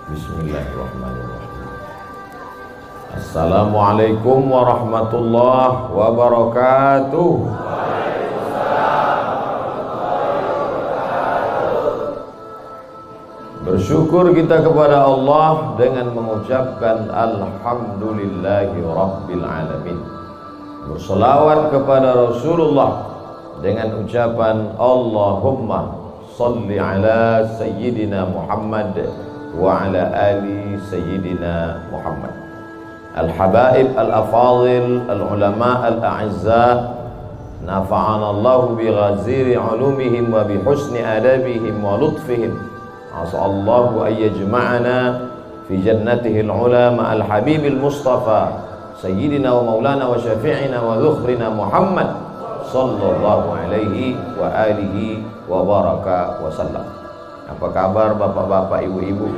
Bismillahirrahmanirrahim. Assalamualaikum warahmatullahi wabarakatuh. Bersyukur kita kepada Allah dengan mengucapkan alhamdulillahi rabbil alamin. Berselawat kepada Rasulullah dengan ucapan Allahumma salli ala sayyidina Muhammad wa ala ali sayyidina Muhammad. Al-habaib al-afadil al-ulama al-a'izza, nafa'ana Allahu bi ghaziri ulumihim wa bi husni adabihim wa lutfihim. As'allahu an yajma'ana fi jannatihi al-ula ma'al habibil mustafa sayyidina wa maulana wa syafi'ina wa dhukhrina Muhammad sallallahu alaihi wa alihi wa baraka wa sallam. Apa kabar bapak-bapak, ibu-ibu?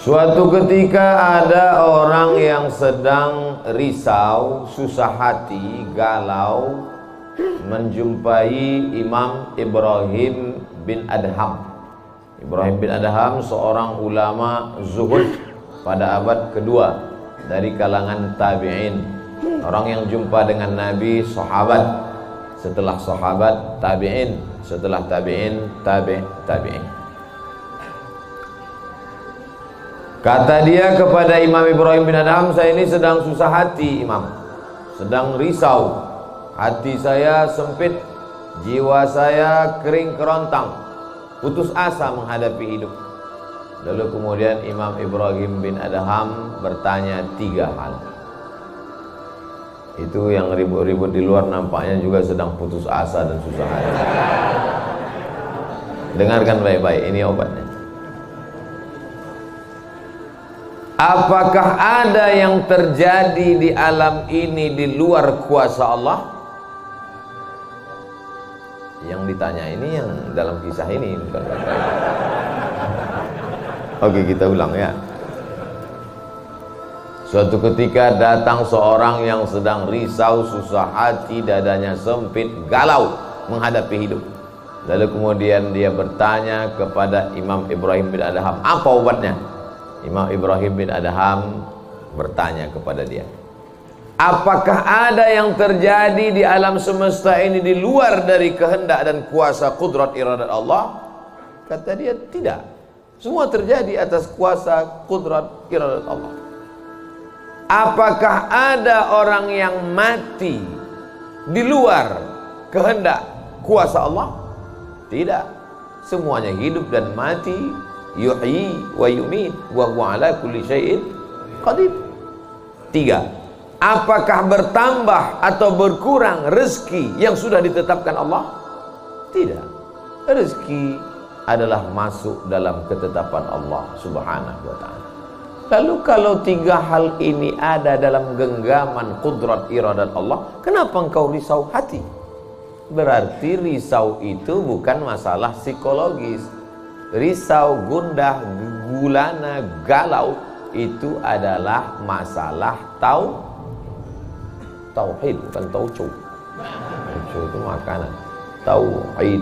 Suatu ketika ada orang yang sedang risau, susah hati, galau, menjumpai Imam Ibrahim bin Adham. Ibrahim bin Adham seorang ulama zuhud pada abad kedua dari kalangan tabi'in. Orang yang jumpa dengan Nabi, sahabat, setelah sahabat tabi'in, setelah tabi'in tabi'in. Kata dia kepada Imam Ibrahim bin Adham, saya ini sedang susah hati Imam, sedang risau, hati saya sempit, jiwa saya kering kerontang, putus asa menghadapi hidup. Lalu kemudian Imam Ibrahim bin Adham bertanya 3 hal. Itu yang ribut-ribut di luar nampaknya juga sedang putus asa dan susah hati. Dengarkan baik-baik, ini obatnya. Apakah ada yang terjadi di alam ini di luar kuasa Allah? Yang ditanya ini yang dalam kisah ini, bukan? Oke, kita ulang ya. Suatu ketika datang seorang yang sedang risau, susah hati, dadanya sempit, galau menghadapi hidup. Lalu kemudian dia bertanya kepada Imam Ibrahim bin Adham, apa obatnya? Imam Ibrahim bin Adham bertanya kepada dia, apakah ada yang terjadi di alam semesta ini di luar dari kehendak dan kuasa kudrat iradat Allah? Kata dia, tidak. Semua terjadi atas kuasa kudrat iradat Allah. Apakah ada orang yang mati di luar kehendak kuasa Allah? Tidak. Semuanya hidup dan mati. Yuhyi wa yumit wa huwa ala kulli syai'in qadir. 3. Apakah bertambah atau berkurang rezeki yang sudah ditetapkan Allah? Tidak. Rezeki adalah masuk dalam ketetapan Allah Subhanahu wa ta'ala. Lalu kalau 3 hal ini ada dalam genggaman kudrat iradat Allah, kenapa engkau risau hati? Berarti risau itu bukan masalah psikologis. Risau, gundah, gulana, galau itu adalah masalah tauhid, bukan tauco. Tauco itu makanan. Tauhid.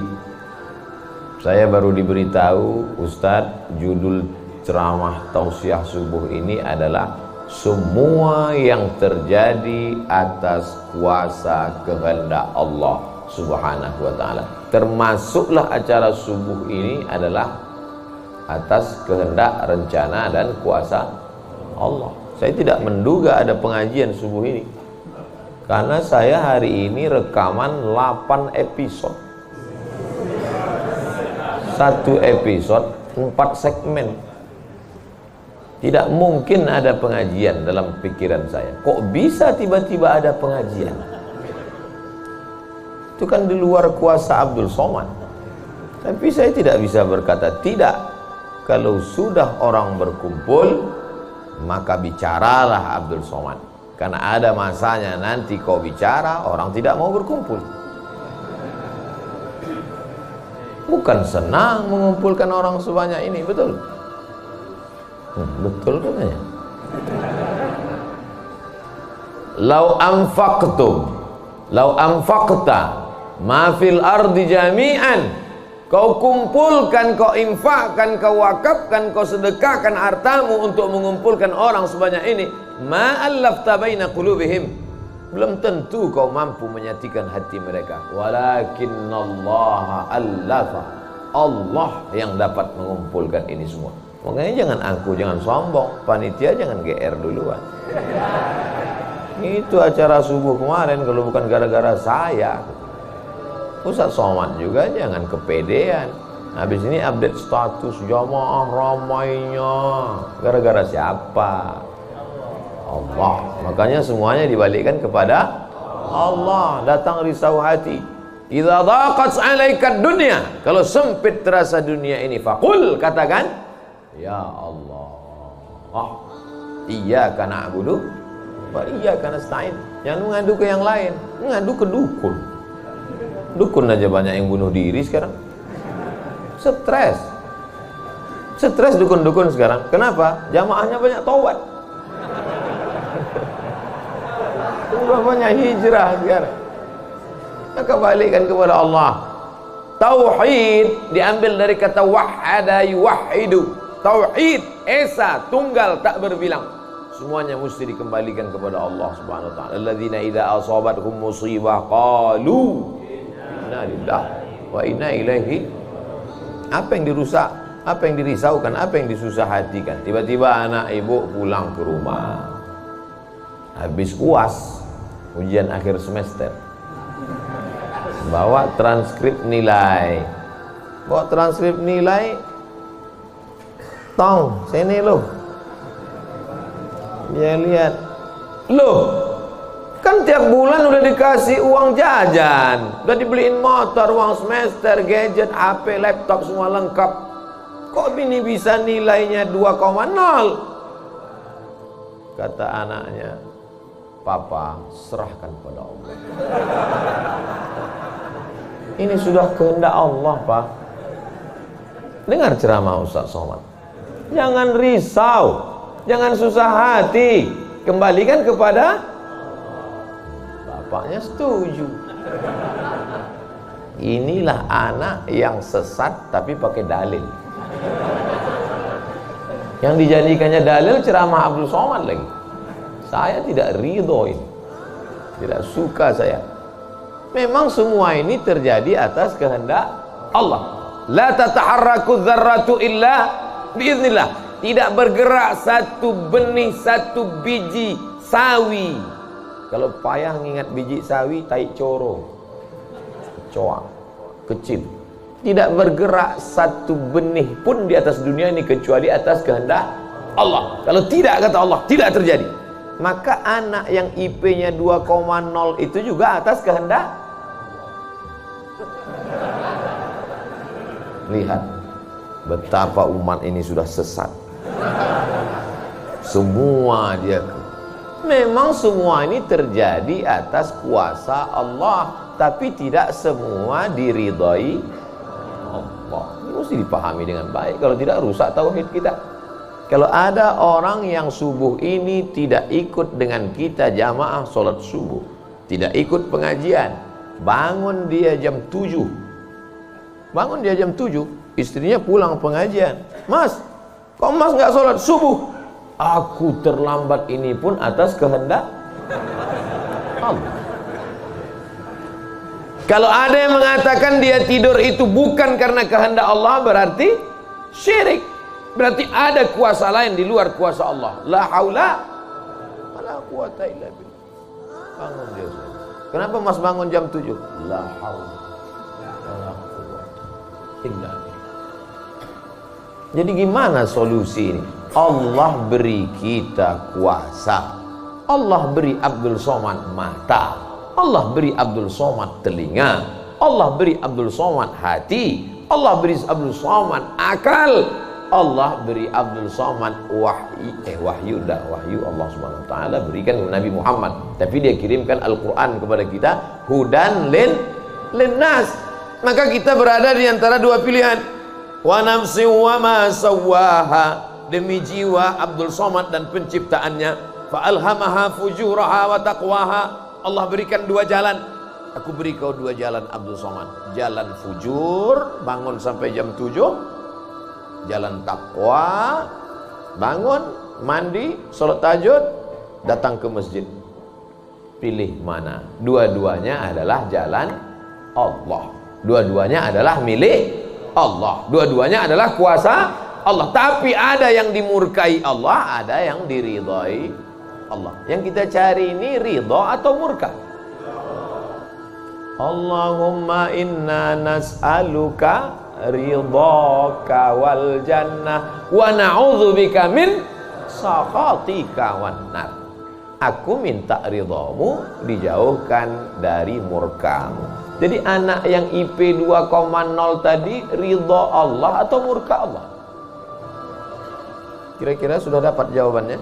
Saya baru diberitahu, Ustadz, judul ceramah tausiah subuh ini adalah semua yang terjadi atas kuasa kehendak Allah Subhanahu wa ta'ala. Termasuklah acara subuh ini adalah atas kehendak, rencana dan kuasa Allah. Saya tidak menduga ada pengajian subuh ini, karena saya hari ini rekaman 8 episode. 1 episode 4 segmen. Tidak mungkin ada pengajian dalam pikiran saya. Kok bisa tiba-tiba ada pengajian? Itu kan di luar kuasa Abdul Somad. Tapi saya tidak bisa berkata tidak. Kalau sudah orang berkumpul, maka bicaralah Abdul Somad. Karena ada masanya nanti kau bicara, orang tidak mau berkumpul. Bukan senang mengumpulkan orang sebanyak ini, betul? Betul katanya. Lau anfaqta ma fil ardi jami'an kau kumpulkan, kau infakkan, kau wakafkan, kau sedekahkan hartamu untuk mengumpulkan orang sebanyak ini, ma'allafta baina qulubihim, belum tentu kau mampu menyatukan hati mereka. Walakinnallaha allafa, Allah yang dapat mengumpulkan ini semua. Makanya jangan angku, jangan sombong, panitia jangan GR duluan. Itu acara subuh kemarin kalau bukan gara-gara saya. Ustaz Somad juga jangan kepedean. Habis ini update status jamaah ramainya. Gara-gara siapa? Allah. Makanya semuanya dibalikkan kepada Allah. Datang risau hati. Idza dhaqat 'alaika dunya, kalau sempit terasa dunia ini, faqul, katakan, ya Allah, iyyaka na'budu wa iyyaka nasta'in. Jangan mengadu ke yang lain, mengadu ke dukun. Dukun aja banyak yang bunuh diri sekarang. Stres dukun-dukun sekarang. Kenapa? Jamaahnya banyak taubat. Udah banyak hijrah sekarang. Maka balikkan kepada Allah. Tauhid diambil dari kata wahada yuwahidu. Tauhid, esa, tunggal, tak berbilang. Semuanya mesti dikembalikan kepada Allah Subhanahu wa taala. Alladzina idza asabathum musibah qalu inna lillahi wa inna ilaihi. Apa yang dirusak, apa yang dirisaukan, apa yang disusah hatikan. Tiba-tiba anak ibu pulang ke rumah, habis UAS, ujian akhir semester, bawa transkrip nilai, tong sini loh, dia lihat, loh kan tiap bulan udah dikasih uang jajan, udah dibeliin motor, uang semester, gadget, HP, laptop semua lengkap, kok ini bisa nilainya 2,0? Kata anaknya, papa serahkan pada Allah. Ini sudah kehendak Allah, Pak. Dengar ceramah Ustaz Somad. Jangan risau, jangan susah hati, kembalikan kepada bapaknya. Setuju. Inilah anak yang sesat tapi pakai dalil. Yang dijadikannya dalil ceramah Abdul Somad lagi. Saya tidak ridho ini, tidak suka saya. Memang semua ini terjadi atas kehendak Allah. La tataharraku dzarratu illa biiznillah. Tidak bergerak satu benih, satu biji sawi. Kalau payah ngingat biji sawi, tai coro, kecoa, kecil. Tidak bergerak satu benih pun di atas dunia ini kecuali atas kehendak Allah. Kalau tidak, kata Allah, tidak terjadi. Maka anak yang IP-nya 2,0 itu juga atas kehendak. Lihat betapa umat ini sudah sesat. Semua dia, memang semua ini terjadi atas kuasa Allah, tapi tidak semua diridhai Allah. Ini mesti dipahami dengan baik, kalau tidak rusak tauhid kita. Kalau ada orang yang subuh ini tidak ikut dengan kita jamaah sholat subuh, tidak ikut pengajian, bangun dia jam 7, istrinya pulang pengajian, mas, kok mas nggak sholat subuh? Aku terlambat, ini pun atas kehendak Allah. Kalau ada yang mengatakan dia tidur itu bukan karena kehendak Allah, berarti syirik. Berarti ada kuasa lain di luar kuasa Allah. La haula wala quwata illa billah. Bangun dia. Kenapa mas bangun jam 7? La haula wala quwata illa billah. Jadi gimana solusi ini? Allah beri kita kuasa. Allah beri Abdul Somad mata. Allah beri Abdul Somad telinga. Allah beri Abdul Somad hati. Allah beri Abdul Somad akal. Allah beri Abdul Somad wahyu Allah Subhanahu wa taala berikan kepada Nabi Muhammad, tapi dia kirimkan Al-Qur'an kepada kita, hudan linnas. Maka kita berada di antara dua pilihan. Wa nafsi wa ma sawwaha, demi jiwa Abdul Somad dan penciptaannya, fa alhamaha fujuraha wa taqwaha. Allah berikan dua jalan. Aku beri kau 2 jalan Abdul Somad. Jalan fujur, bangun sampai jam 7. Jalan takwa, bangun, mandi, sholat tahajud, datang ke masjid. Pilih mana? Dua-duanya adalah jalan Allah. Dua-duanya adalah milik Allah. Dua-duanya adalah kuasa Allah. Tapi ada yang dimurkai Allah, ada yang diridhai Allah. Yang kita cari ini ridha atau murka? Allahumma inna nas'aluka ridhaka wal jannah wa na'udzubika min sakhatika wan nar. Aku minta ridhamu, dijauhkan dari murkamu. Jadi anak yang IP 2,0 tadi ridha Allah atau murka Allah? Kira-kira sudah dapat jawabannya?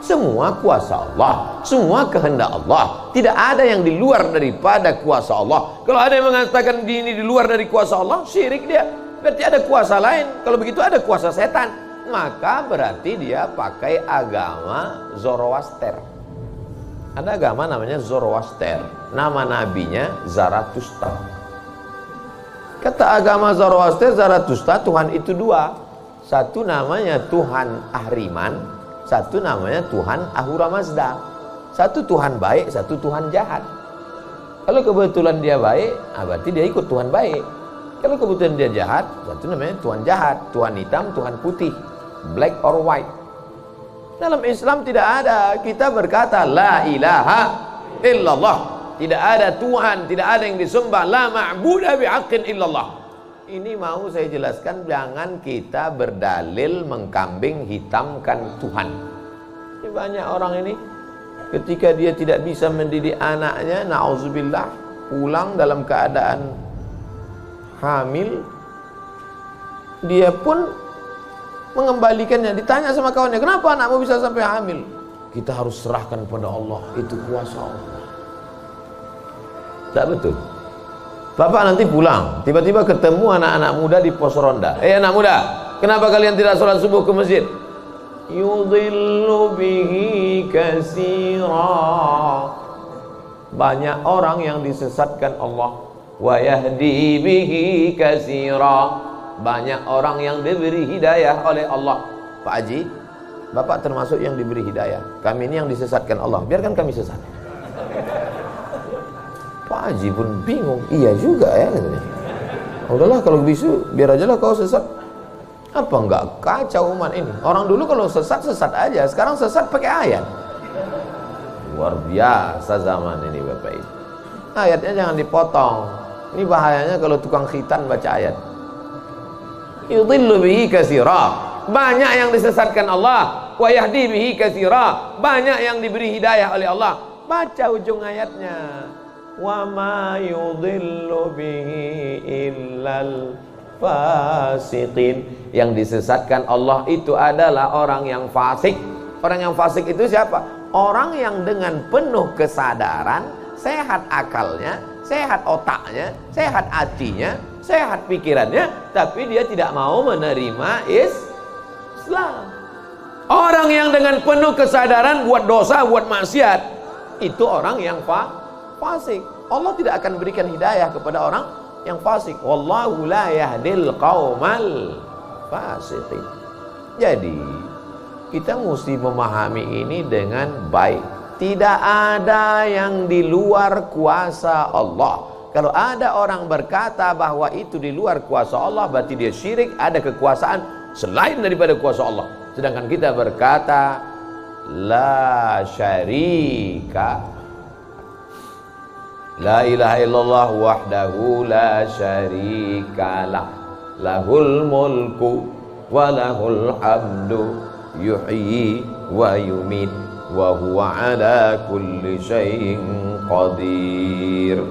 Semua kuasa Allah, semua kehendak Allah. Tidak ada yang di luar daripada kuasa Allah. Kalau ada yang mengatakan ini di luar dari kuasa Allah, syirik dia. Berarti ada kuasa lain. Kalau begitu ada kuasa setan. Maka berarti dia pakai agama Zoroaster. Ada agama namanya Zoroaster. Nama nabinya Zarathustra. Kata agama Zoroaster, Zarathustra, Tuhan itu 2. Satu namanya Tuhan Ahriman, satu namanya Tuhan Ahura Mazda. Satu Tuhan baik, satu Tuhan jahat. Kalau kebetulan dia baik, berarti dia ikut Tuhan baik. Kalau kebetulan dia jahat, satu namanya Tuhan jahat. Tuhan hitam, Tuhan putih, black or white. Dalam Islam tidak ada. Kita berkata la ilaha illallah. Tidak ada Tuhan, tidak ada yang disembah. La ma'buda bihaqqin illallah. Ini mau saya jelaskan, jangan kita berdalil mengkambing hitamkan Tuhan. Ini banyak orang ini ketika dia tidak bisa mendidik anaknya, na'udzubillah, pulang dalam keadaan hamil, dia pun mengembalikannya. Ditanya sama kawannya, kenapa anakmu bisa sampai hamil? Kita harus serahkan pada Allah, itu kuasa Allah. Tak betul. Bapak nanti pulang, tiba-tiba ketemu anak-anak muda di pos ronda. Anak muda, kenapa kalian tidak sholat subuh ke masjid? Yudhillu bihi katsira. Banyak orang yang disesatkan Allah. Wa yahdi bihi katsira. Banyak orang yang diberi hidayah oleh Allah. Pak Haji, Bapak termasuk yang diberi hidayah. Kami ini yang disesatkan Allah. Biarkan kami sesat. Pak Haji pun bingung. Iya juga ya katanya. Udahlah kalau bisu, biar aja lah kau sesat. Apa enggak kacau umat ini? Orang dulu kalau sesat aja, sekarang sesat pakai ayat. Luar biasa zaman ini Bapak Ibu. Ayatnya jangan dipotong. Ini bahayanya kalau tukang khitan baca ayat. Yudhillu bihi katsira. Banyak yang disesatkan Allah, wa yahdi bihi katsira. Banyak yang diberi hidayah oleh Allah. Baca ujung ayatnya. Wa ma yudhillu bihi illal fasiqin. Yang disesatkan Allah itu adalah orang yang fasik. Orang yang fasik itu siapa? Orang yang dengan penuh kesadaran, sehat akalnya, sehat otaknya, sehat hatinya, sehat pikirannya, tapi dia tidak mau menerima Islam. Orang yang dengan penuh kesadaran buat dosa, buat maksiat, itu orang yang fasik. Allah tidak akan berikan hidayah kepada orang yang fasik. Wallahu la yahdil qaumal fasiqin. Jadi kita mesti memahami ini dengan baik. Tidak ada yang di luar kuasa Allah. Kalau ada orang berkata bahwa itu di luar kuasa Allah, berarti dia syirik, ada kekuasaan selain daripada kuasa Allah. Sedangkan kita berkata la syarika, la ilaha illallah wahdahu la syarikalah, lahul mulku wa lahul hamdu yuhyi wa yumit wa huwa ala kulli syai'in qadir.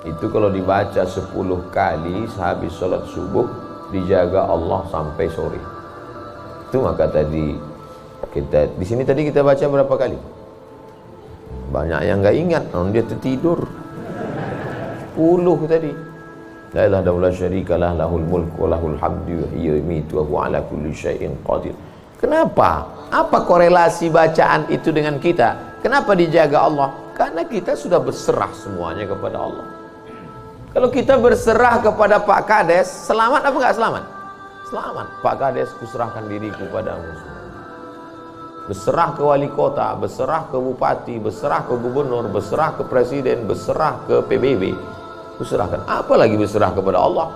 Itu kalau dibaca 10 kali sehabis sholat subuh, dijaga Allah sampai sore. Itu maka tadi kita di sini tadi kita baca berapa kali? Banyak yang nggak ingat, dia tertidur. 10 tadi. La ilaha illallah syarikalah, lahul mulku wa lahul hamdu yuhyi wa yumiitu wa huwa ala kulli syai'in qadir. Kenapa? Apa korelasi bacaan itu dengan kita? Kenapa dijaga Allah? Karena kita sudah berserah semuanya kepada Allah. Kalau kita berserah kepada Pak Kades, selamat apa enggak selamat? Selamat. Pak Kades, kuserahkan diriku padamu. Berserah ke wali kota, berserah ke bupati, berserah ke gubernur, berserah ke presiden, berserah ke PBB. Kuserahkan. Apalagi berserah kepada Allah.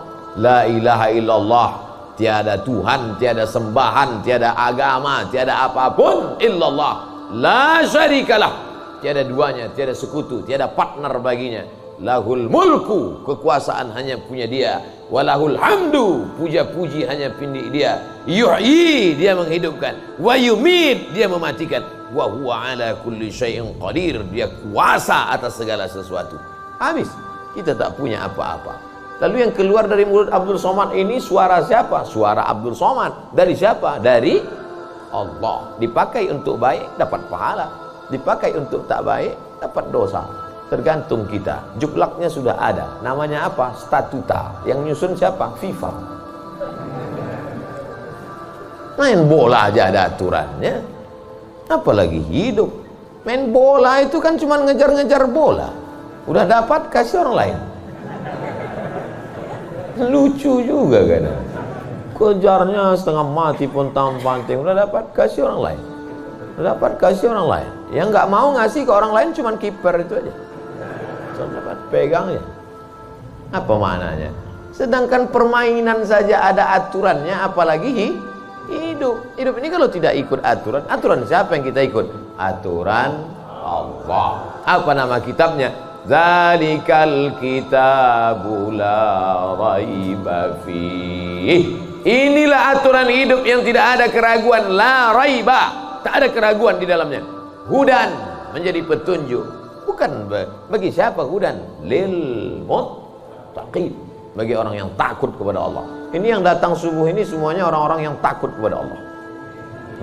La ilaha illallah. Tiada Tuhan, tiada sembahan, tiada agama, tiada apapun illallah. La syarikalah. Tiada duanya, tiada sekutu, tiada partner baginya. Lahul mulku, kekuasaan hanya punya dia. Walahul hamdu, puja-puji hanya punya dia. Yuhyi, dia menghidupkan. Wa yumit, dia mematikan. Wa huwa ala kulli syai'in qadir, dia kuasa atas segala sesuatu. Habis, kita tak punya apa-apa. Lalu yang keluar dari mulut Abdul Somad ini suara siapa? Suara Abdul Somad. Dari siapa? Dari Allah. Dipakai untuk baik, dapat pahala. Dipakai untuk tak baik, dapat dosa. Tergantung kita. Juklaknya sudah ada. Namanya apa? Statuta. Yang nyusun siapa? FIFA. Main bola aja ada aturannya. Apalagi hidup. Main bola itu kan cuma ngejar-ngejar bola. Udah dapat, kasih orang lain. Lucu juga kan. Kejarnya setengah mati pun tampanting. Udah dapat, kasih orang lain. Udah dapat, kasih orang lain. Yang nggak mau ngasih ke orang lain cuma kiper itu aja. Dapat pegangnya. Apa maknanya? Sedangkan permainan saja ada aturannya, apalagi hidup. Hidup ini kalau tidak ikut aturan, aturan siapa yang kita ikut? Aturan Allah. Apa nama kitabnya? Zalikal kitabu la raiba fih. Inilah aturan hidup yang tidak ada keraguan, la raiba. Tak ada keraguan di dalamnya. Hudan, menjadi petunjuk. Bukan bagi siapa hudan? Lil muttaqin, bagi orang yang takut kepada Allah. Ini yang datang subuh ini semuanya orang-orang yang takut kepada Allah.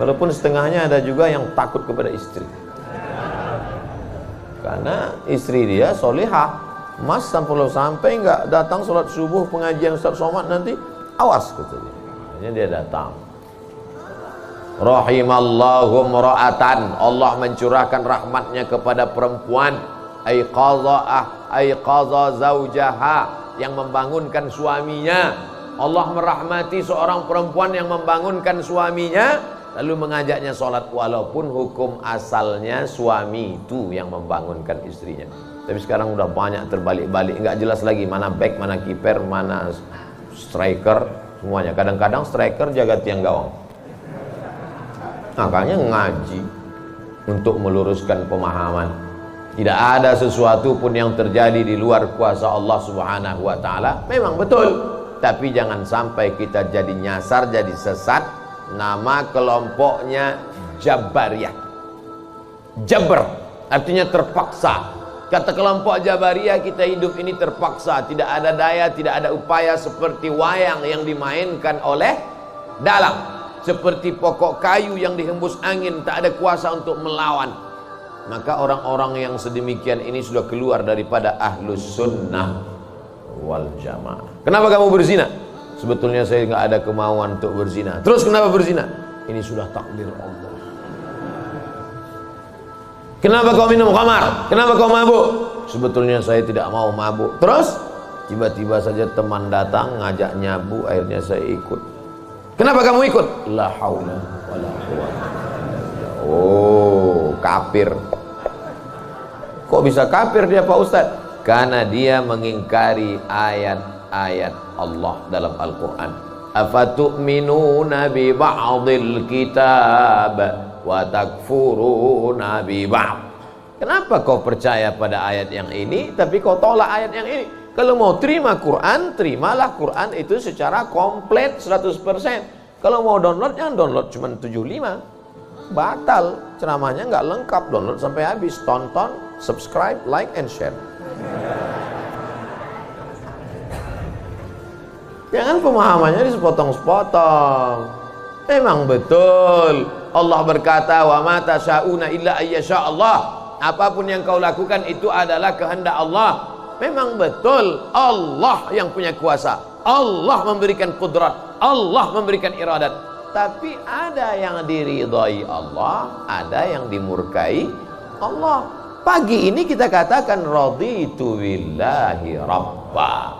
Walaupun setengahnya ada juga yang takut kepada istri. Karena istri dia solihah. Mas sampai nggak datang sholat subuh pengajian Ustaz Somad nanti, awas katanya. Akhirnya dia datang. Rahimallahu mra'atan, Allah mencurahkan rahmatnya kepada perempuan. Aiqadha zaujaha, yang membangunkan suaminya. Allah merahmati seorang perempuan yang membangunkan suaminya, lalu mengajaknya sholat, walaupun hukum asalnya suami itu yang membangunkan istrinya. Tapi sekarang udah banyak terbalik-balik, nggak jelas lagi mana back, mana kiper, mana striker, semuanya. Kadang-kadang striker jaga tiang gawang. Makanya ngaji untuk meluruskan pemahaman. Tidak ada sesuatu pun yang terjadi di luar kuasa Allah Subhanahu wa taala. Memang betul, tapi jangan sampai kita jadi nyasar, jadi sesat. Nama kelompoknya Jabariyah. Jabr artinya terpaksa. Kata kelompok Jabariyah, kita hidup ini terpaksa, tidak ada daya, tidak ada upaya, seperti wayang yang dimainkan oleh dalang. Seperti pokok kayu yang dihembus angin, tak ada kuasa untuk melawan. Maka orang-orang yang sedemikian ini sudah keluar daripada ahlus sunnah wal jamaah. Kenapa kamu berzina? Sebetulnya saya nggak ada kemauan untuk berzina. Terus kenapa berzina? Ini sudah takdir Allah. Kenapa kau minum khamar? Kenapa kau mabuk? Sebetulnya saya tidak mau mabuk. Terus tiba-tiba saja teman datang ngajak nyabu, akhirnya saya ikut. Kenapa kamu ikut? La haula wala quwwata. Oh, kafir. Kok bisa kafir dia Pak Ustaz? Karena dia mengingkari ayat-ayat Allah dalam Al-Quran. Afatu'minuna bi ba'dil kitab wa takfuruna bi ba'd. Kenapa kau percaya pada ayat yang ini tapi kau tolak ayat yang ini? Kalau mau terima Quran, terimalah Quran itu secara komplit 100%. Kalau mau download, jangan download cuma 75. Batal, ceramahnya nggak lengkap. Download sampai habis, tonton, subscribe, like, and share. Jangan pemahamannya disepotong-sepotong. Memang betul Allah berkata, wa ma tasyauna illa ayyasha Allah. Apapun yang kau lakukan itu adalah kehendak Allah. Memang betul Allah yang punya kuasa, Allah memberikan kudrat, Allah memberikan iradat. Tapi ada yang diridhai Allah, ada yang dimurkai Allah. Pagi ini kita katakan raditu billahi rabba.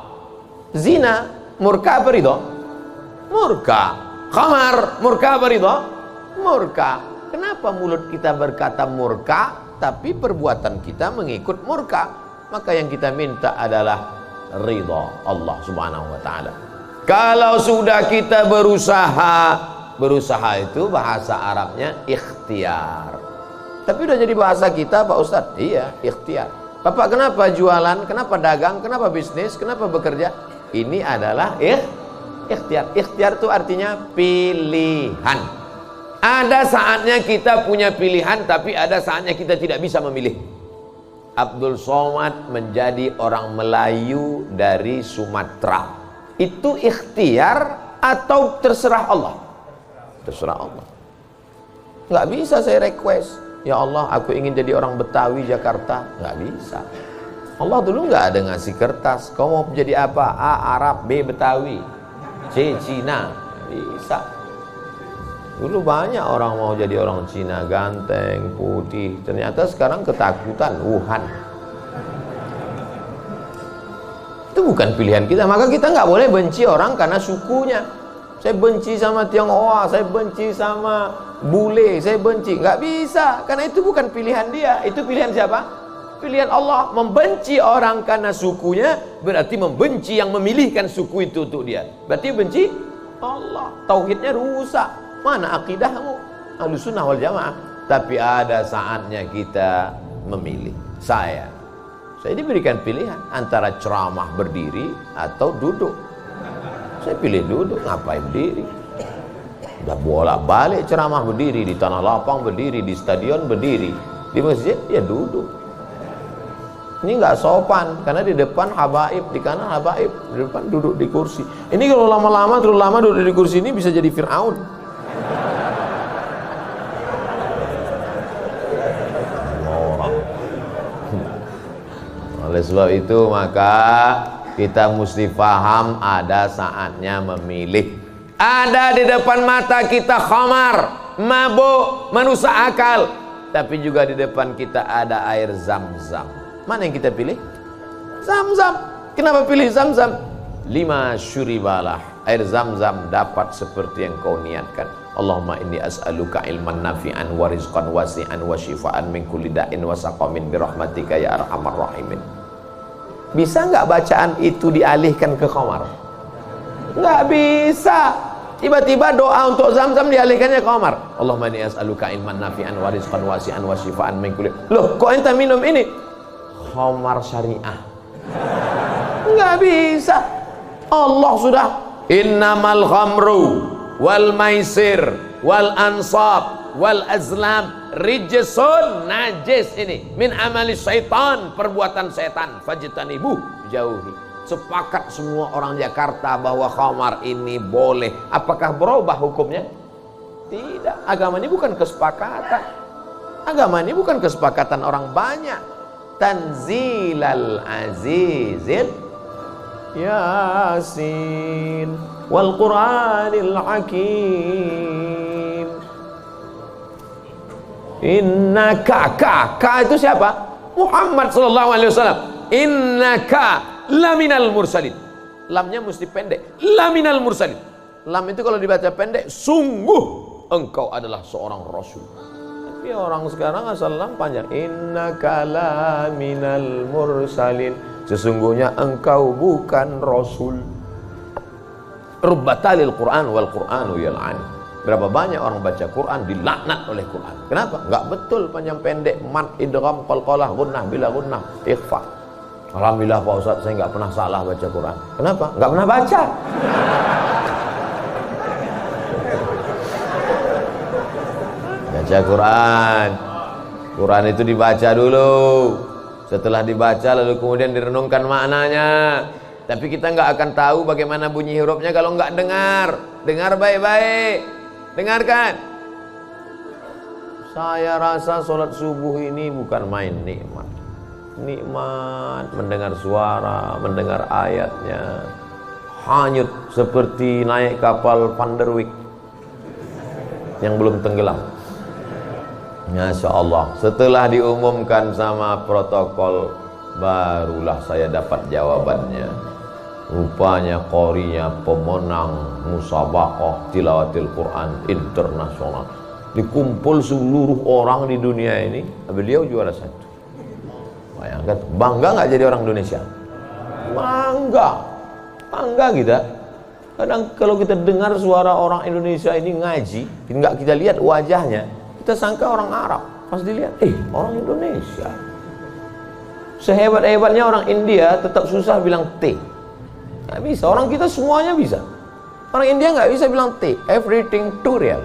Zina murka apa ridho? Murka. Khamar murka apa ridho? Murka. Kenapa mulut kita berkata murka tapi perbuatan kita mengikut murka? Maka yang kita minta adalah ridha Allah Subhanahu wa taala. Kalau sudah kita berusaha itu bahasa Arabnya ikhtiar. Tapi udah jadi bahasa kita Pak Ustadz. Iya, ikhtiar. Bapak kenapa jualan, kenapa dagang, kenapa bisnis, kenapa bekerja? Ini adalah ikhtiar. Ikhtiar itu artinya pilihan. Ada saatnya kita punya pilihan, tapi ada saatnya kita tidak bisa memilih. Abdul Somad menjadi orang Melayu dari Sumatera. Itu ikhtiar atau terserah Allah? Terserah Allah. Nggak bisa saya request, ya Allah aku ingin jadi orang Betawi Jakarta. Nggak bisa. Allah dulu nggak ada ngasih kertas, kau mau jadi apa? A. Arab, B. Betawi, C. Cina. Bisa. Dulu banyak orang mau jadi orang Cina, ganteng, putih. Ternyata sekarang ketakutan, Wuhan. Itu bukan pilihan kita. Maka kita nggak boleh benci orang karena sukunya. Saya benci sama Tionghoa, saya benci sama bule, saya benci. Nggak bisa, karena itu bukan pilihan dia. Itu pilihan siapa? Pilihan Allah. Membenci orang karena sukunya berarti membenci yang memilihkan suku itu untuk dia. Berarti benci Allah. Tauhidnya rusak. Mana akidahmu? Ahlussunnah wal jamaah. Tapi ada saatnya kita memilih. Saya diberikan pilihan antara ceramah berdiri atau duduk. Saya pilih duduk. Ngapain berdiri? Udah bolak-balik ceramah berdiri, di tanah lapang berdiri, di stadion berdiri, di masjid ya duduk. Ini nggak sopan karena di depan habaib, di kanan habaib, di depan duduk di kursi. Ini kalau lama-lama terlalu lama duduk di kursi ini bisa jadi Fir'aun. Oleh sebab itu maka kita mesti paham ada saatnya memilih. Ada di depan mata kita khamar, mabuk, merusak akal. Tapi juga di depan kita ada air Zam-Zam. Mana yang kita pilih? Zam-Zam. Kenapa pilih Zam-Zam? 5 syuribalah. Air Zam-Zam dapat seperti yang kau niatkan. Allahumma inni as'aluka ilman nafi'an wa rizqan wasi'an wa shifaan min kulli da'in wa saqamin birahmatika ya arhamar rahimin. Bisa nggak bacaan itu dialihkan ke khamar? Nggak bisa. Tiba-tiba doa untuk Zam-Zam dialihkannya ke khamar. Allahumma inni as'aluka ilman nafi'an wa rizqan wasi'an wa shifaan min kulli. Loh, kok ente minum ini? Khamar syariah. Nggak bisa. Allah sudah innamal khamru wal maisir wal ansab wal azlam rijsun, najis ini min amali syaitan, perbuatan setan, fajtanibuh, jauhi. Sepakat semua orang Jakarta bahwa khamar ini boleh. Apakah berubah hukumnya? Tidak. Agama ini bukan kesepakatan. Agama ini bukan kesepakatan orang banyak. Tanzilal azizil Yasin wal Qur'anil Hakim. Innaka, ka itu siapa? Muhammad sallallahu alaihi wasallam. Innaka laminal mursalin. Lamnya mesti pendek. Laminal mursalin. Lam itu kalau dibaca pendek, sungguh engkau adalah seorang rasul. Tapi orang sekarang asal lam panjang. Innaka laminal mursalin. Sesungguhnya engkau bukan rasul. Rubbatalil Quran wal Quranu yal'an. Berapa banyak orang baca Quran dilaknat oleh Quran. Kenapa? Enggak betul panjang pendek, mat, idgham, qalqalah, gunnah, bila gunnah, ikhfa. Alhamdulillah Pak Ustaz, saya enggak pernah salah baca Quran. Kenapa? Enggak pernah baca. Baca Quran. Quran itu dibaca dulu. Setelah dibaca lalu kemudian direnungkan maknanya. Tapi kita enggak akan tahu bagaimana bunyi hurufnya kalau enggak dengar. Dengar baik-baik. Dengarkan. Saya rasa sholat subuh ini bukan main nikmat. Nikmat mendengar suara, mendengar ayatnya. Hanyut seperti naik kapal Van der Wijk yang belum tenggelam. Masya Allah, setelah diumumkan sama protokol, barulah saya dapat jawabannya. Rupanya qorinya pemenang musabaqah tilawatil Quran internasional. Dikumpul seluruh orang di dunia ini, beliau juara 1. Bayangkan, bangga nggak jadi orang Indonesia? Bangga kita. Kadang kalau kita dengar suara orang Indonesia ini ngaji, nggak kita lihat wajahnya, kita sangka orang Arab. Pas dilihat, orang Indonesia. Sehebat-hebatnya orang India tetap susah bilang T. Nggak bisa, orang kita semuanya bisa. Orang India nggak bisa bilang T, everything too real.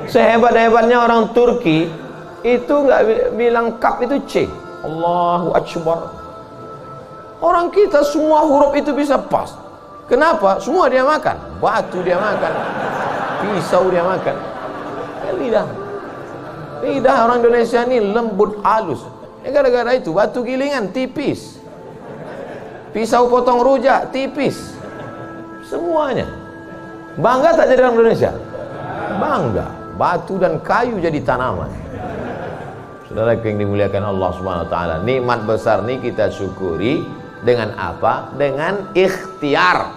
Sehebat-hebatnya orang Turki itu nggak bilang kap itu C. Allahu Akbar. Orang kita semua huruf itu bisa pas. Kenapa? Semua dia makan. Batu dia makan, pisau dia makan. Lidah orang Indonesia ini lembut halus. Gara-gara itu batu gilingan tipis, pisau potong rujak tipis. Semuanya. Bangga tak jadi orang Indonesia? Bangga. Batu dan kayu jadi tanaman. Saudara yang dimuliakan Allah Subhanahu wa taala, nikmat besar ini kita syukuri dengan apa? Dengan ikhtiar.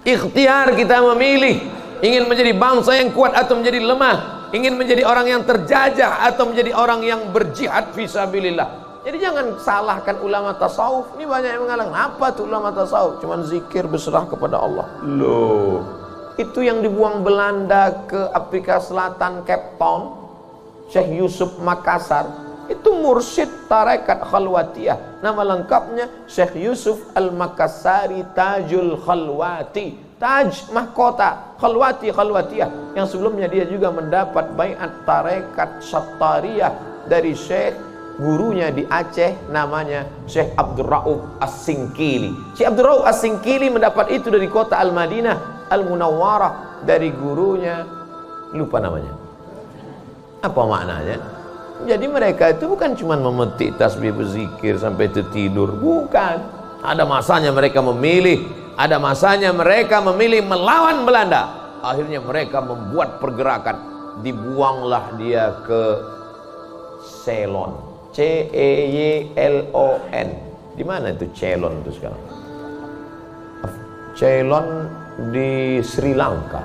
Ikhtiar kita memilih ingin menjadi bangsa yang kuat atau menjadi lemah, ingin menjadi orang yang terjajah atau menjadi orang yang berjihad fisabilillah. Jadi jangan salahkan ulama tasawuf. Ini banyak yang mengatakan, apa tuh ulama tasawuf? Cuman zikir berserah kepada Allah. Loh, itu yang dibuang Belanda ke Afrika Selatan, Cape Town, Syekh Yusuf Makassar, itu mursyid tarekat khalwatiyah. Nama lengkapnya Syekh Yusuf Al-Makassari Tajul Khalwati. Taj mahkota, khalwati khalwatiyah. Yang sebelumnya dia juga mendapat baiat tarekat Sattariyah dari Syekh gurunya di Aceh, namanya Syekh Abdul Rauf As-Singkili. Syekh Abdul Rauf As-Singkili mendapat itu dari kota Al-Madinah Al-Munawwarah, dari gurunya, lupa namanya. Apa maknanya? Jadi mereka itu bukan cuma memetik tasbih berzikir sampai tertidur, bukan. Ada masanya mereka memilih, ada masanya mereka memilih melawan Belanda. Akhirnya mereka membuat pergerakan, dibuanglah dia ke Ceylon, C-E-Y-L-O-N. Di mana itu Ceylon itu sekarang? Ceylon di Sri Lanka.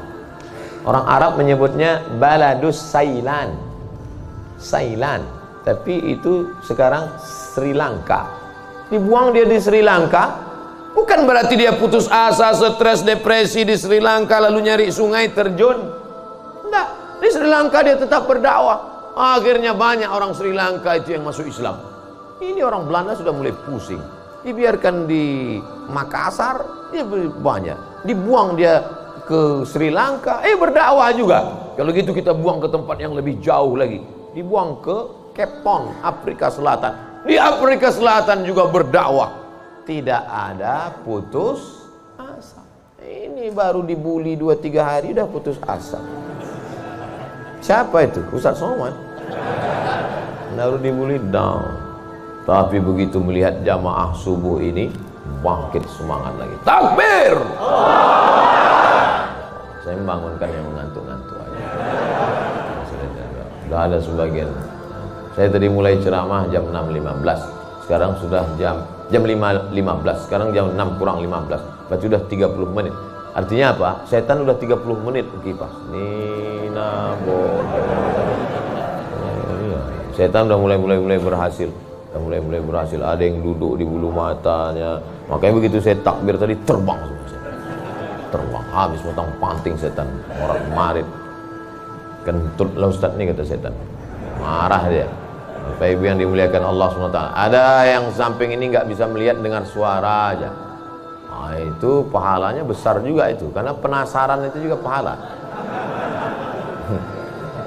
Orang Arab menyebutnya Baladus Sailan, tapi itu sekarang Sri Lanka. Dibuang dia di Sri Lanka, bukan berarti dia putus asa, stres, depresi di Sri Lanka lalu nyari sungai terjun. Enggak, di Sri Lanka dia tetap berdakwah. Akhirnya banyak orang Sri Lanka itu yang masuk Islam. Ini orang Belanda sudah mulai pusing. Dibiarkan di Makassar, dia banyak. Dibuang dia ke Sri Lanka, berdakwah juga. Kalau gitu kita buang ke tempat yang lebih jauh lagi. Dibuang ke Cape Town, Afrika Selatan. Di Afrika Selatan juga berdakwah. Tidak ada putus asa. Ini baru dibully 2-3 hari udah putus asa. Siapa itu? Ustaz Somad. Baru dibully down. Tapi begitu melihat jamaah subuh ini, bangkit semangat lagi. Takbir! Saya membangunkan yang mengantuk-ngantuk aja. Sudah ada sebagian. Saya tadi mulai ceramah jam 6.15. Sekarang sudah jam 5.15. Sekarang jam 6 kurang 15. Berarti sudah 30 menit. Artinya apa? Setan udah 30 menit kipas. Nina bodoh. Setan udah mulai berhasil. Udah mulai berhasil. Ada yang duduk di bulu matanya. Makanya begitu saya takbir tadi terbang semua setan. Terbang habis potong panting setan. Orang marit. Kentut lah Ustaz nih, kata setan. Marah dia. Bapak Ibu yang dimuliakan Allah SWT. Ada yang samping ini nggak bisa melihat dengar suara aja. Nah, itu pahalanya besar juga itu, karena penasaran itu juga pahala.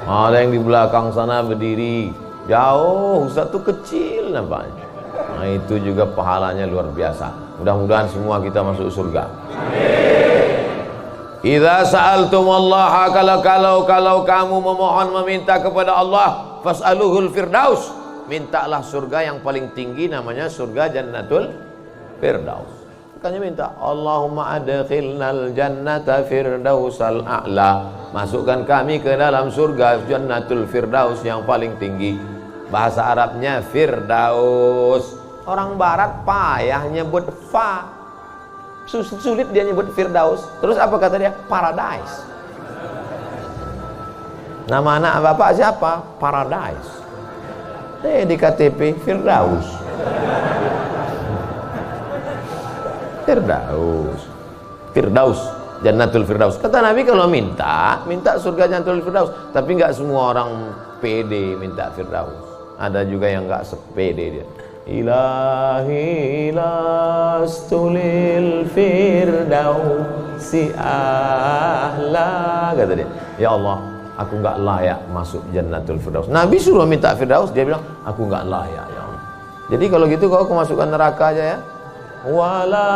Ada yang di belakang sana berdiri jauh, Ustaz tuh kecil nampaknya. Nah, itu juga pahalanya luar biasa. Mudah-mudahan semua kita masuk surga. Idza sa'altumullaha, kalau kamu memohon meminta kepada Allah, fas'aluhul firdaus, mintalah surga yang paling tinggi, namanya surga Jannatul Firdaus. makanya minta Allahumma adkhilnal jannata firdausal a'la, masukkan kami ke dalam surga jannatul firdaus yang paling tinggi. Bahasa Arabnya firdaus. Orang barat payah nyebut fa, sulit dia nyebut firdaus. Terus apa kata dia? Paradise. Nama anak bapak siapa? Paradise. Di KTP firdaus. Firdaus, jannatul firdaus. Kata Nabi kalau minta surga jannatul firdaus. Tapi nggak semua orang pede minta firdaus. Ada juga yang nggak sepede dia. Ilahi lastulil firdausi ahla, kata dia. Ya Allah, aku nggak layak masuk jannatul firdaus. Nabi suruh minta firdaus, dia bilang aku nggak layak ya Allah. Jadi kalau gitu kau masukkan neraka aja ya. Wala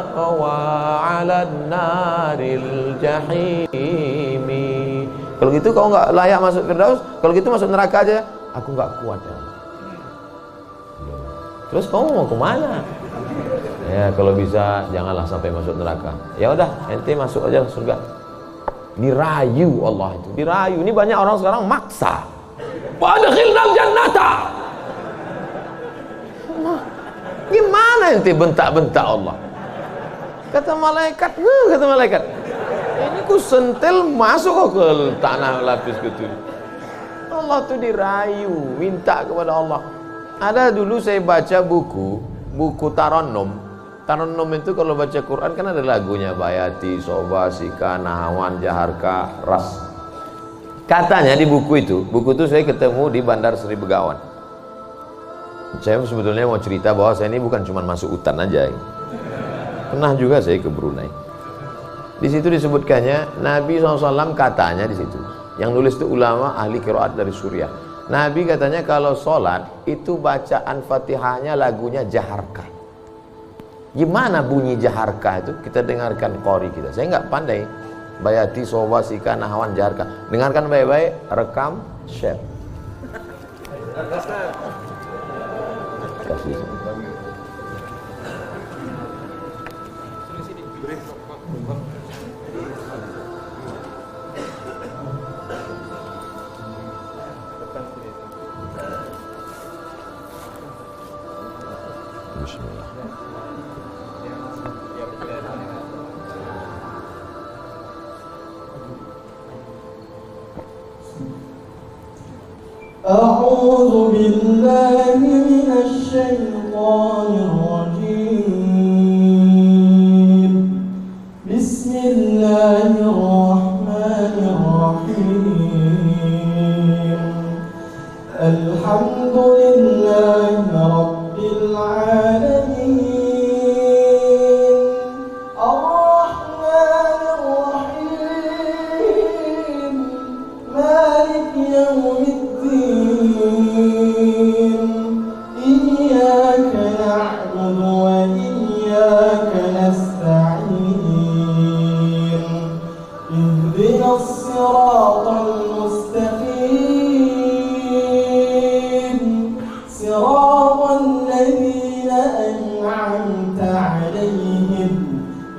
aqwa 'alan naril jahimi. Kalau gitu kau nggak layak masuk firdaus, kalau gitu masuk neraka aja. Aku nggak kuat ya Allah. Terus kamu mau kemana? Ya kalau bisa janganlah sampai masuk neraka. Ya udah, ente masuk aja surga. Dirayu Allah itu, dirayu. Ini banyak orang sekarang maksa. Wa adkhilnal jannata. Gimana ente bentak-bentak Allah? Kata malaikat, ini ku sentil masuk ke tanah lapis gitu. Allah tuh dirayu, minta kepada Allah. Ada dulu saya baca buku Tarannum. Tarannum itu kalau baca Quran kan ada lagunya, Bayati, Soba, Sika, Nahawan, Jaharka, Ras. Katanya di buku itu saya ketemu di Bandar Seri Begawan. Saya sebetulnya mau cerita bahwa saya ini bukan cuma masuk hutan aja. Pernah juga saya ke Brunei. Di situ disebutkannya Nabi SAW katanya di situ. Yang nulis itu ulama ahli qiraat dari Suriah. Nabi katanya kalau sholat itu bacaan Fatihahnya lagunya Jaharka. Gimana bunyi Jaharka itu? Kita dengarkan qori kita. Saya nggak pandai. Bayati, Soba, Sika, Nahawan, Jaharka. Dengarkan baik-baik, rekam, share. Kasih. Bismillah. أعوذ بالله من الشيطان الرجيم. بسم الله الرحمن الرحيم. الحمد لله رب العالمين. الرحمن الرحيم. مالك يوم إياك نعبد وإياك نستعين. اهدنا الصراط المستقيم. صراط الذين أنعمت عليهم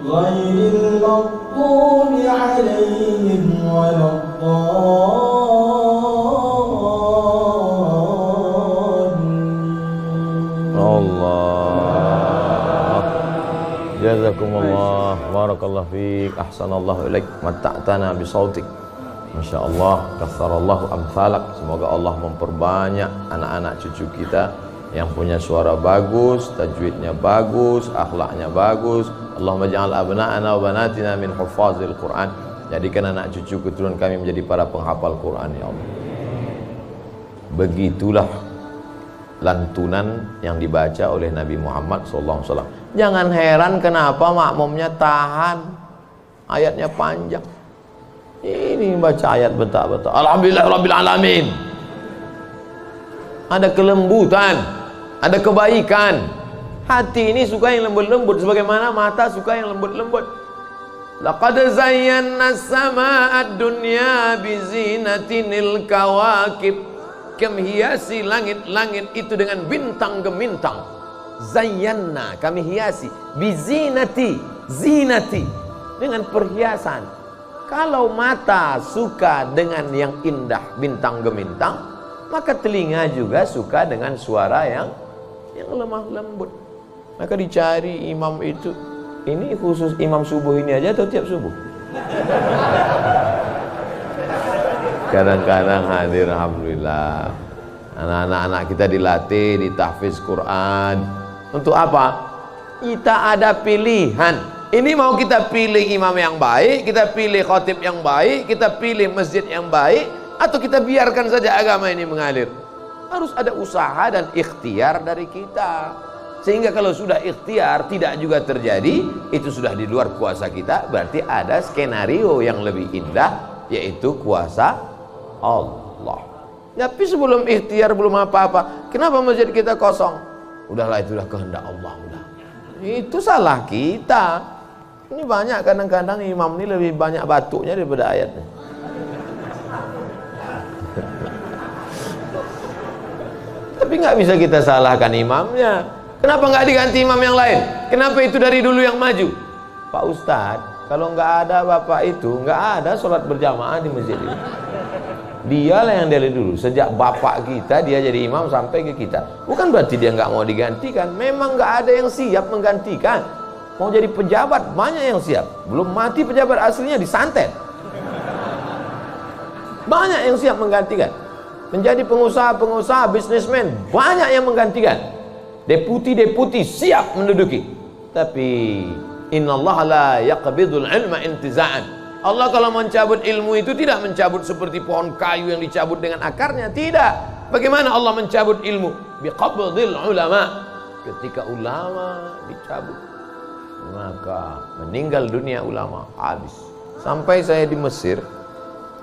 غير المغضوب عليهم ولا Jazakumullah, barakallahu fiik, ahsanallahu ilaik, mata'tana bisautik. Masya Allah, katsarallahu amsalak. Semoga Allah memperbanyak anak-anak cucu kita yang punya suara bagus, tajwidnya bagus, akhlaknya bagus. Allahumma ja'al abna'ana wa banatina min huffazil Quran. Jadikan anak cucu keturunan kami menjadi para penghafal Quran ya Allah. Begitulah lantunan yang dibaca oleh Nabi Muhammad SAW. Jangan heran kenapa makmumnya tahan, ayatnya panjang. Ini baca ayat bentak-bentak. Alhamdulillah Rabbil Alamin. Ada kelembutan, ada kebaikan. Hati ini suka yang lembut-lembut, sebagaimana mata suka yang lembut-lembut. Laqad zayyana as-samaa'a ad-dunya bizinatinil kawakib. Kami hiasi langit-langit itu dengan bintang gemintang. Zayyana, kami hiasi. Bizinati, zinati, dengan perhiasan. Kalau mata suka dengan yang indah, bintang gemintang, maka telinga juga suka dengan suara yang lemah lembut. Maka dicari imam itu. Ini khusus imam subuh ini aja atau tiap subuh? Kadang-kadang hadir, alhamdulillah. Anak-anak kita dilatih, ditahfiz Quran. Untuk apa? Kita ada pilihan. Ini mau kita pilih imam yang baik, kita pilih khatib yang baik, kita pilih masjid yang baik, atau kita biarkan saja agama ini mengalir. Harus ada usaha dan ikhtiar dari kita. Sehingga kalau sudah ikhtiar tidak juga terjadi, itu sudah di luar kuasa kita. Berarti ada skenario yang lebih indah, yaitu kuasa Allah. Tapi sebelum ikhtiar, belum apa-apa, kenapa masjid kita kosong? Udahlah, itulah kehendak Allah. Udah. Itu salah kita. Ini banyak kadang-kadang imam ini lebih banyak batuknya daripada ayatnya. Tapi nggak bisa kita salahkan imamnya. Kenapa nggak diganti imam yang lain? Kenapa itu dari dulu yang maju? Pak Ustadz, kalau nggak ada bapak itu, nggak ada sholat berjamaah di masjid ini. Dialah yang dari dulu, sejak bapak kita dia jadi imam sampai ke kita. Bukan berarti dia nggak mau digantikan, memang nggak ada yang siap menggantikan. Mau jadi pejabat banyak yang siap, belum mati pejabat aslinya disantet. Banyak yang siap menggantikan. Menjadi pengusaha-pengusaha, bisnismen banyak yang menggantikan. Deputi-deputi siap menduduki. Tapi innallaha la yaqbidul ilma intiza'an. Allah kalau mencabut ilmu itu tidak mencabut seperti pohon kayu yang dicabut dengan akarnya, tidak. Bagaimana Allah mencabut ilmu? Biqabdil ulama. Ketika ulama dicabut, maka meninggal dunia ulama, habis. Sampai saya di Mesir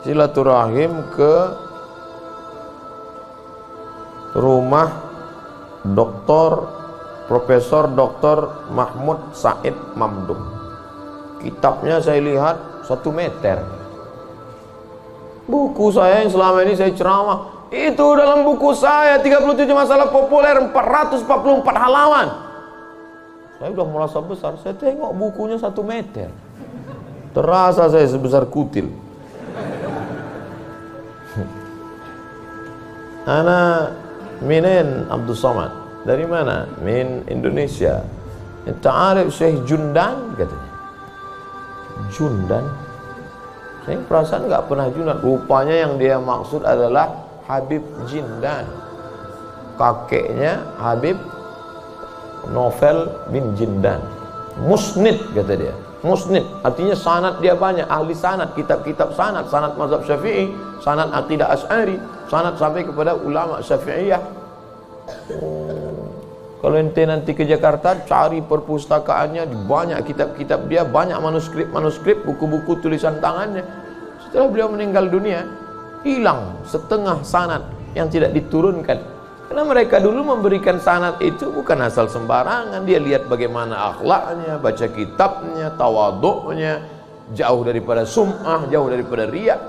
silaturahim ke rumah Profesor Dr. Mahmud Said Mamdum. Kitabnya saya lihat 1 meter. Buku saya yang selama ini saya ceramah, itu dalam buku saya 37 masalah populer, 444 halaman. Saya udah merasa besar, saya tengok bukunya 1 meter. Terasa saya sebesar kutil. Ana minen Abdul Somad. Dari mana? Min Indonesia. Ta'arif Syekh Jundan katanya. Jundan. Saya perasaan nggak pernah Jundan. Rupanya yang dia maksud adalah Habib Jindan. Kakeknya Habib Novel bin Jindan. Musnid kata dia. Musnid artinya sanad dia banyak, ahli sanad, kitab-kitab sanad, sanad mazhab Syafi'i, sanad aqidah Asy'ari, sanad sampai kepada ulama Syafi'iyah. Kalau ente nanti ke Jakarta cari perpustakaannya, banyak kitab-kitab dia, banyak manuskrip, buku-buku tulisan tangannya. Setelah beliau meninggal dunia, hilang setengah sanad yang tidak diturunkan. Karena mereka dulu memberikan sanad itu bukan asal sembarangan. Dia lihat bagaimana akhlaknya, baca kitabnya, tawaduknya, jauh daripada sum'ah, jauh daripada riya.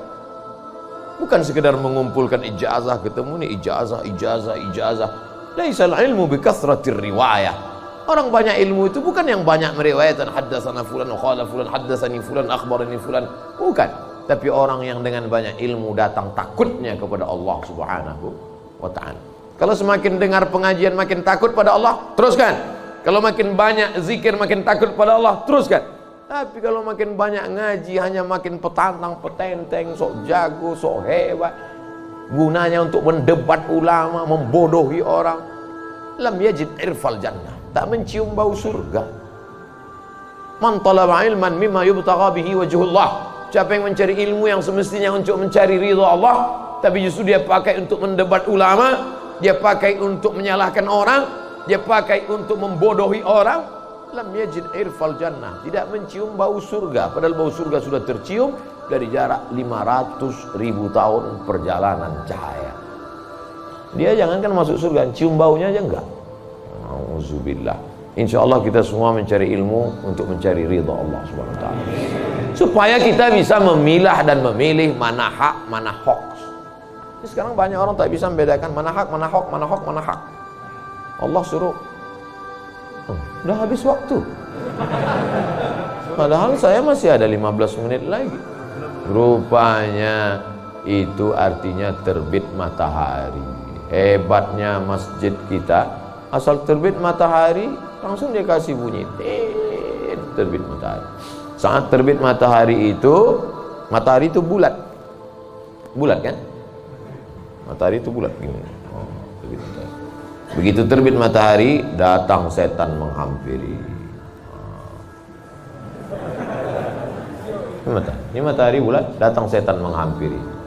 Bukan sekedar mengumpulkan ijazah, ketemu nih ijazah. Laisal ilmu bikathratir riwayah. Orang banyak ilmu itu bukan yang banyak meriwayatkan haddatsana fulan wa qala fulan haddatsani fulan akhbarani fulan, bukan. Tapi orang yang dengan banyak ilmu datang takutnya kepada Allah Subhanahu wa taala. Kalau semakin dengar pengajian makin takut pada Allah, teruskan. Kalau makin banyak zikir makin takut pada Allah, teruskan. Tapi kalau makin banyak ngaji hanya makin petantang petenteng, sok jago, sok hebat, gunanya untuk mendebat ulama, membodohi orang. Lam yajid irfal jannah, tak mencium bau surga. Man talaba ilman mimma yubtagha bihi wajhullah. Siapa yang mencari ilmu yang semestinya untuk mencari ridha Allah, tapi justru dia pakai untuk mendebat ulama, dia pakai untuk menyalahkan orang, dia pakai untuk membodohi orang, lam yajid irfal jannah, tidak mencium bau surga. Padahal bau surga sudah tercium dari jarak 500.000 tahun perjalanan cahaya. Dia jangankan masuk surga, cium baunya aja enggak. Auzubillah. Insyaallah kita semua mencari ilmu untuk mencari ridha Allah Subhanahu wa taala. Supaya kita bisa memilah dan memilih mana hak, mana hoax. Sekarang banyak orang tak bisa membedakan mana hak, mana hoax, mana hak. Allah suruh Udah habis waktu. Padahal saya masih ada 15 menit lagi. Rupanya itu artinya terbit matahari. Hebatnya masjid kita, asal terbit matahari langsung dia kasih bunyi terbit matahari. Saat terbit matahari itu bulat. Bulat kan? Matahari itu bulat gini. Terbit matahari. Begitu terbit matahari, datang setan menghampiri. Ini matahari bulat, datang setan menghampiri.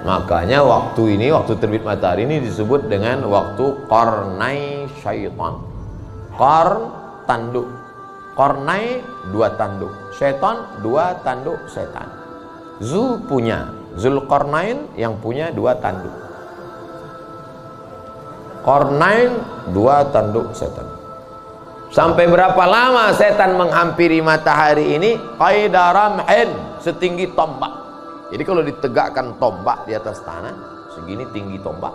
Makanya waktu terbit matahari ini disebut dengan waktu qarnai syaitan. Qarn, tanduk. Qarnai, 2 tanduk. Syaitan, 2 tanduk setan. Zulqarnain yang punya 2 tanduk. Qarnain, 2 tanduk setan. Sampai berapa lama setan menghampiri matahari ini? Qaidaramhin, setinggi tombak. Jadi kalau ditegakkan tombak di atas tanah, segini tinggi tombak.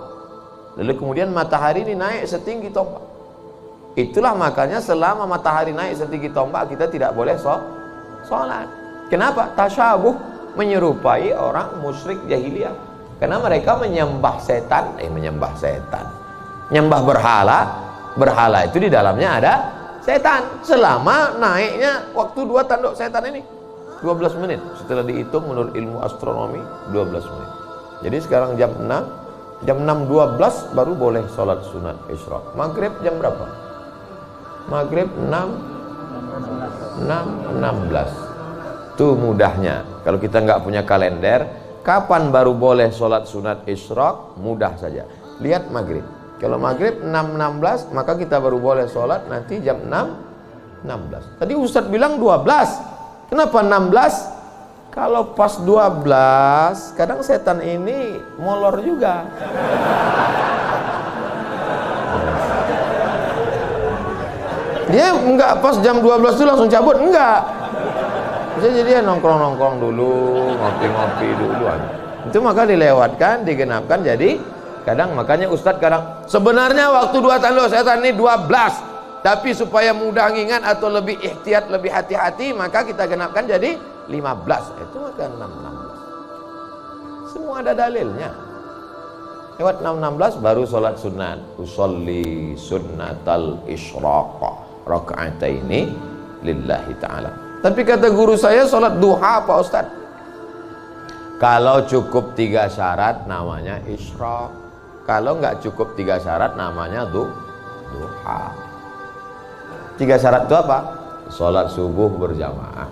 Lalu kemudian matahari ini naik setinggi tombak. Itulah makanya selama matahari naik setinggi tombak, kita tidak boleh sholat. Kenapa? Tasyabuh, menyerupai orang musyrik jahiliyah. Karena mereka menyembah setan. Menyembah berhala. Berhala itu di dalamnya ada setan. Selama naiknya waktu 2 tanduk setan ini 12 menit. Setelah dihitung menurut ilmu astronomi 12 menit. Jadi sekarang jam 6.12 baru boleh sholat sunat isyraq. Maghrib jam berapa? Maghrib 6.16. Tuh mudahnya. Kalau kita nggak punya kalender, kapan baru boleh sholat sunat isyraq? Mudah saja. Lihat maghrib. Kalau maghrib 6.16, maka kita baru boleh sholat nanti jam 6.16. Tadi Ustadz bilang 12. Kenapa 16? Kalau pas 12, kadang setan ini molor juga. Dia enggak pas jam 12 itu langsung cabut, enggak. Jadi dia nongkrong-nongkrong dulu, ngopi-ngopi dulu. Itu maka dilewatkan, digenapkan. Jadi kadang makanya Ustadz kadang sebenarnya waktu 2 tanduk setan ini 12. Tapi supaya mudah ngingat atau lebih ihtiyat, lebih hati-hati, maka kita genapkan jadi 15. Itu maka 6.16. Semua ada dalilnya. Lewat 6.16 baru sholat sunat. Usolli sunnatal isyraq raka'ataini lillahi ta'ala. Tapi kata guru saya sholat duha Pak Ustadz. Kalau cukup 3 syarat namanya isyraq. Kalau nggak cukup 3 syarat namanya duha. 3 syarat itu apa? Sholat subuh berjamaah.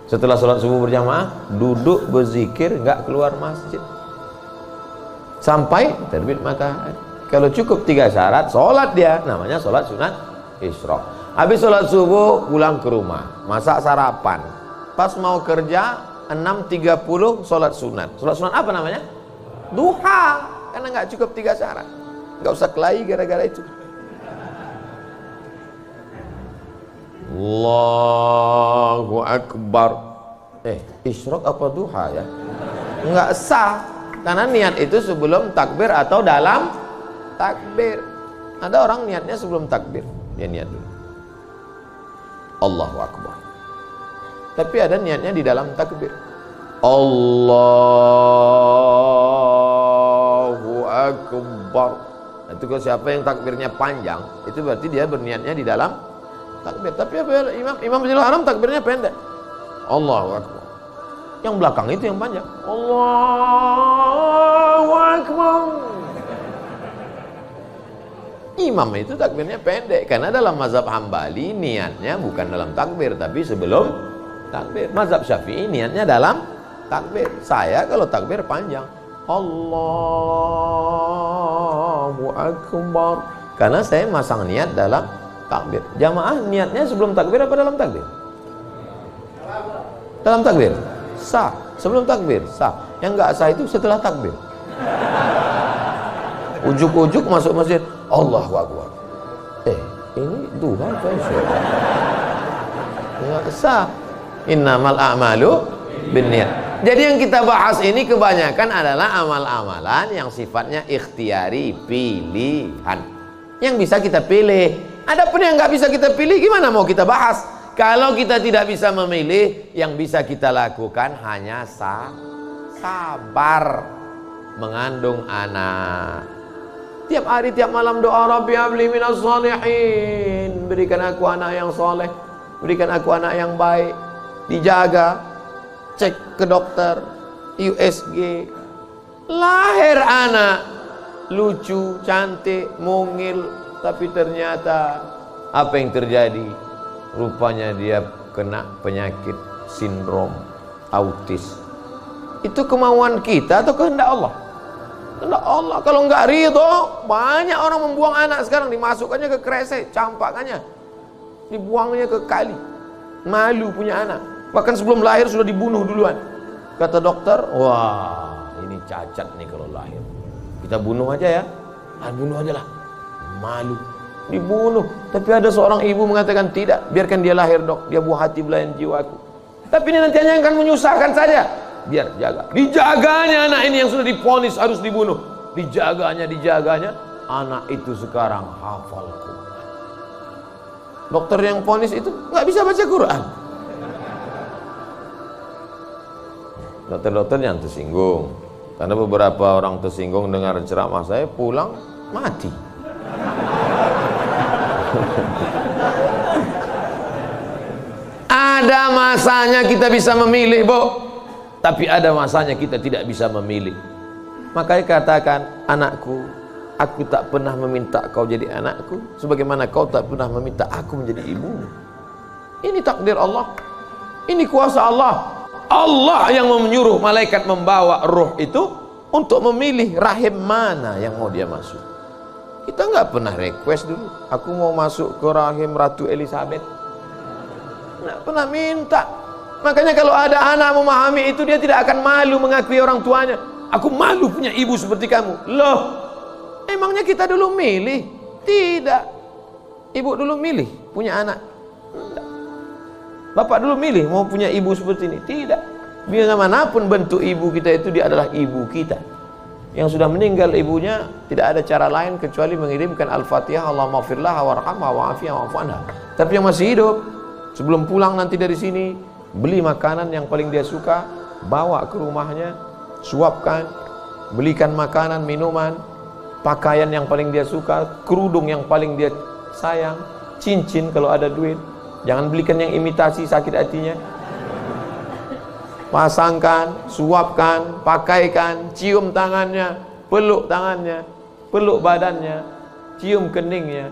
Setelah sholat subuh berjamaah, duduk berzikir, nggak keluar masjid sampai terbit matahari. Kalau cukup 3 syarat, sholat dia, namanya sholat sunat isyraq. Habis sholat subuh, pulang ke rumah, masak sarapan. Pas mau kerja, 6.30 sholat sunat. Sholat sunat apa namanya? Duha. Karena nggak cukup 3 syarat. Nggak usah kelahi gara-gara itu. Allahu Akbar. Isyraq apa duha ya? Enggak sah. Karena niat itu sebelum takbir atau dalam takbir. Ada orang niatnya sebelum takbir. Dia niat dulu Allahu Akbar. Tapi ada niatnya di dalam takbir. Allahu Akbar. Itu kalau siapa yang takbirnya panjang, itu berarti dia berniatnya di dalam takbir. Tapi apa Imam Masjidil Haram takbirnya pendek. Allahu Akbar. Yang belakang itu yang panjang. Allahu Akbar. Imam itu takbirnya pendek karena dalam mazhab Hambali niatnya bukan dalam takbir tapi sebelum takbir. Mazhab Syafi'i niatnya dalam takbir. Saya kalau takbir panjang. Allahu Akbar. Karena saya masang niat dalam takbir. Jamaah niatnya sebelum takbir apa dalam takbir? Dalam takbir. Sah. Sebelum takbir sah. Yang enggak sah itu setelah takbir. Ujuk-ujuk masuk masjid, Allahu Akbar. Ini duha apa sih? Enggak sah. Innamal a'malu binniyat. Jadi yang kita bahas ini kebanyakan adalah amal-amalan yang sifatnya ikhtiari, pilihan. Yang bisa kita pilih. Adapun yang nggak bisa kita pilih, gimana mau kita bahas? Kalau kita tidak bisa memilih, yang bisa kita lakukan hanya sabar mengandung anak. Tiap hari, tiap malam doa, Rabbi habli minas shalihin, berikan aku anak yang soleh, berikan aku anak yang baik. Dijaga, cek ke dokter, USG, lahir anak lucu, cantik, mungil, tapi ternyata apa yang terjadi? Rupanya dia kena penyakit sindrom autis. Itu kemauan kita atau kehendak Allah? Kehendak Allah. Kalau nggak ridho, banyak orang membuang anak sekarang, dimasukkannya ke kresek, campakannya, dibuangnya ke kali. Malu punya anak. Bahkan sebelum lahir sudah dibunuh duluan. Kata dokter, wah ini cacat nih kalau lahir. Kita bunuh aja ya. Bunuh aja lah. Malu. Dibunuh. Tapi ada seorang ibu mengatakan, tidak, biarkan dia lahir dok. Dia buah hati belayan jiwaku. Tapi ini nanti hanya akan menyusahkan saja. Biar jaga. Dijaganya anak ini yang sudah divonis harus dibunuh. Dijaganya. Anak itu sekarang hafal Quran. Dokter yang vonis itu nggak bisa baca Quran. Dokter-dokter yang tersinggung. Karena beberapa orang tersinggung dengar ceramah saya, pulang mati. Ada masanya kita bisa memilih, Bu. Tapi ada masanya kita tidak bisa memilih. Makanya katakan, anakku, aku tak pernah meminta kau jadi anakku, sebagaimana kau tak pernah meminta aku menjadi ibumu. Ini takdir Allah. Ini kuasa Allah. Allah yang menyuruh malaikat membawa ruh itu untuk memilih rahim mana yang mau dia masuk. Kita nggak pernah request dulu, aku mau masuk ke rahim Ratu Elizabeth. Nggak pernah minta. Makanya kalau ada anak memahami itu, dia tidak akan malu mengakui orang tuanya. Aku malu punya ibu seperti kamu. Loh, emangnya kita dulu milih? Tidak. Ibu dulu milih punya anak? Tidak. Bapak dulu milih mau punya ibu seperti ini? Tidak. Bagaimanapun bentuk ibu kita itu, dia adalah ibu kita. Yang sudah meninggal ibunya, tidak ada cara lain kecuali mengirimkan Al-Fatihah, Allahumma firlaha warhamha wa'afiyah wa'fu anha. Tapi yang masih hidup, sebelum pulang nanti dari sini, beli makanan yang paling dia suka, bawa ke rumahnya, suapkan, belikan makanan, minuman, pakaian yang paling dia suka, kerudung yang paling dia sayang, cincin kalau ada duit. Jangan belikan yang imitasi, sakit hatinya. Pasangkan, suapkan, pakaikan, cium tangannya, peluk badannya, cium keningnya.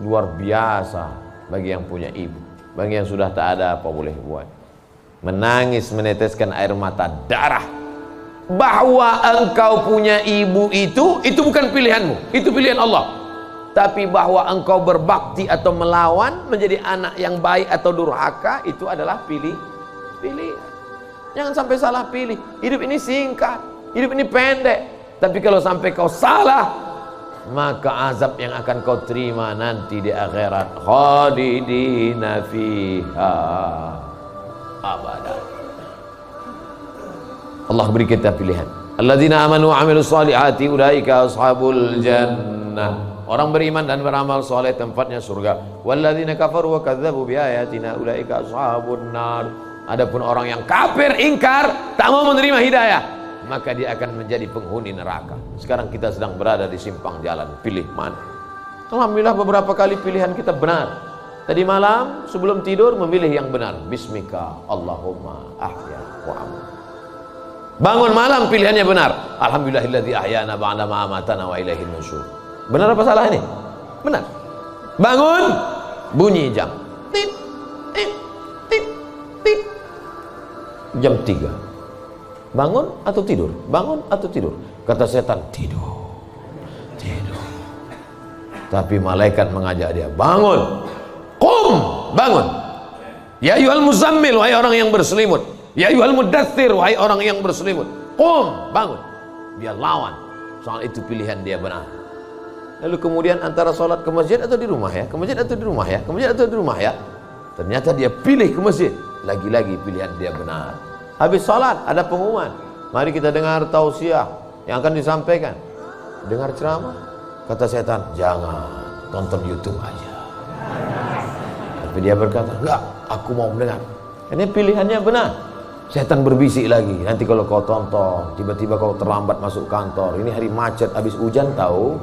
Luar biasa bagi yang punya ibu. Bagi yang sudah tak ada, apa boleh buat? Menangis, meneteskan air mata darah. Bahwa engkau punya ibu itu bukan pilihanmu, itu pilihan Allah. Tapi bahwa engkau berbakti atau melawan, menjadi anak yang baik atau durhaka, itu adalah pilih. Jangan sampai salah pilih. Hidup ini singkat, hidup ini pendek. Tapi kalau sampai kau salah, maka azab yang akan kau terima nanti di akhirat, khalidina fiha abada. Allah beri kita pilihan. Alladzina amanu wa amilus solihati ulaika ashabul jannah. Orang beriman dan beramal soleh tempatnya surga. Walladzina kafaru wa kadzdzabu biayatina ulaika ashabun nar. Adapun orang yang kafir, ingkar, tak mau menerima hidayah, maka dia akan menjadi penghuni neraka. Sekarang kita sedang berada di simpang jalan, pilih mana? Alhamdulillah beberapa kali pilihan kita benar. Tadi malam sebelum tidur memilih yang benar. Bismika Allahumma ahya wa amin. Bangun malam pilihannya benar. Alhamdulillahilladzi ahyana ba'da ma amatana wa ilaihin nusyur. Benar apa salah ini? Benar. Bangun, bunyi jam. Tit, tit, tit, tit. Jam 3. Bangun atau tidur? Bangun atau tidur? Kata setan, tidur. Tidur. Tapi malaikat mengajak dia, bangun. Qum, bangun. Ya ayyuhal muzammil, wahai orang yang berselimut. Ya ayyuhal mudaththir, wahai orang yang berselimut. Qum, bangun. Dia lawan. Soal itu pilihan dia benar. Lalu kemudian antara sholat ke masjid atau di rumah ya, ke masjid atau di rumah ya, ke masjid atau di rumah ya. Ternyata dia pilih ke masjid. Lagi-lagi pilihan dia benar. Habis sholat ada pengumuman. Mari kita dengar tausiah yang akan disampaikan. Dengar ceramah. Kata setan, jangan, tonton YouTube aja. Tapi dia berkata, enggak, aku mau mendengar. Ini pilihannya benar. Setan berbisik lagi, nanti kalau kau tonton, tiba-tiba kau terlambat masuk kantor, ini hari macet, habis hujan tahu.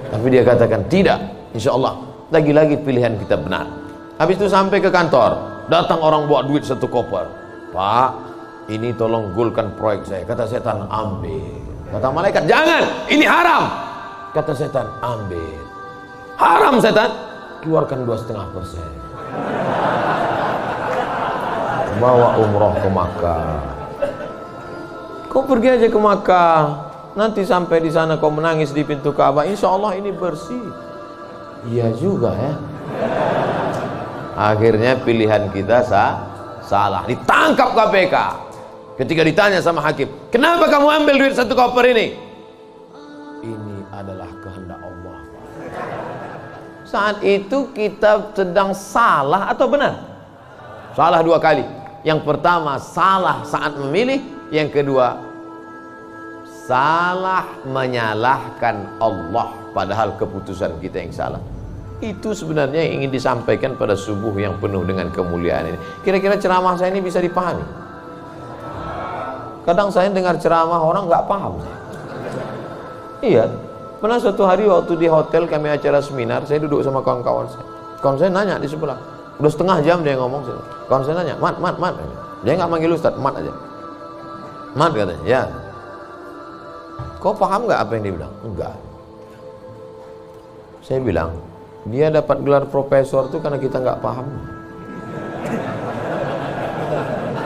Tapi dia katakan, tidak, insya Allah, lagi-lagi pilihan kita benar. Habis itu sampai ke kantor, datang orang bawa duit 1 koper. Pak, ini tolong gulkan proyek saya. Kata setan, ambil. Kata malaikat, jangan, ini haram. Kata setan, ambil. Haram setan, keluarkan 2,5%. Bawa umroh ke Makkah. Kau pergi aja ke Makkah, nanti sampai di sana kau menangis di pintu Ka'bah, insya Allah ini bersih. Iya juga ya. Akhirnya pilihan kita salah, ditangkap KPK. Ketika ditanya sama hakim, kenapa kamu ambil duit 1 koper ini? Ini adalah kehendak Allah. Saat itu kita sedang salah atau benar? Salah 2 kali. Yang pertama salah saat memilih, yang kedua salah menyalahkan Allah padahal keputusan kita yang salah. Itu sebenarnya yang ingin disampaikan pada subuh yang penuh dengan kemuliaan ini. Kira-kira ceramah saya ini bisa dipahami? Kadang saya dengar ceramah orang nggak paham. Iya, pernah suatu hari waktu di hotel kami acara seminar, saya duduk sama kawan-kawan saya. Kawan saya nanya di sebelah, udah setengah jam dia ngomong. Kawan saya nanya, mat. Dia nggak manggil Ustaz, mat aja. Mat katanya, ya. Kau paham nggak apa yang dia bilang? Enggak. Saya bilang, dia dapat gelar profesor itu karena kita nggak paham.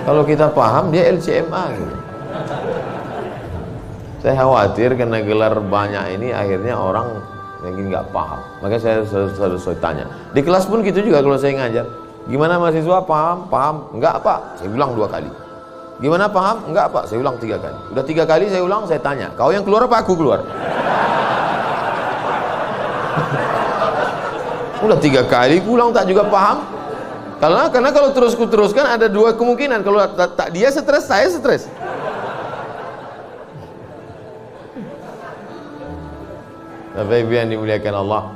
Kalau kita paham, dia LCMA gitu. Saya khawatir karena gelar banyak ini akhirnya orang yang nggak paham. Makanya saya selalu tanya. Di kelas pun gitu juga kalau saya ngajar. Gimana mahasiswa, paham? Paham? Enggak Pak, saya ulang 2 kali. Gimana paham? Enggak Pak, saya ulang 3 kali. Udah 3 kali saya ulang, saya tanya, kau yang keluar apa aku keluar? Udah 3 kali ulang tak juga paham. Karena kalau teruskan ada 2 kemungkinan. Kalau tak dia stres, saya stres. Bapak Ibu yang dimuliakan Allah,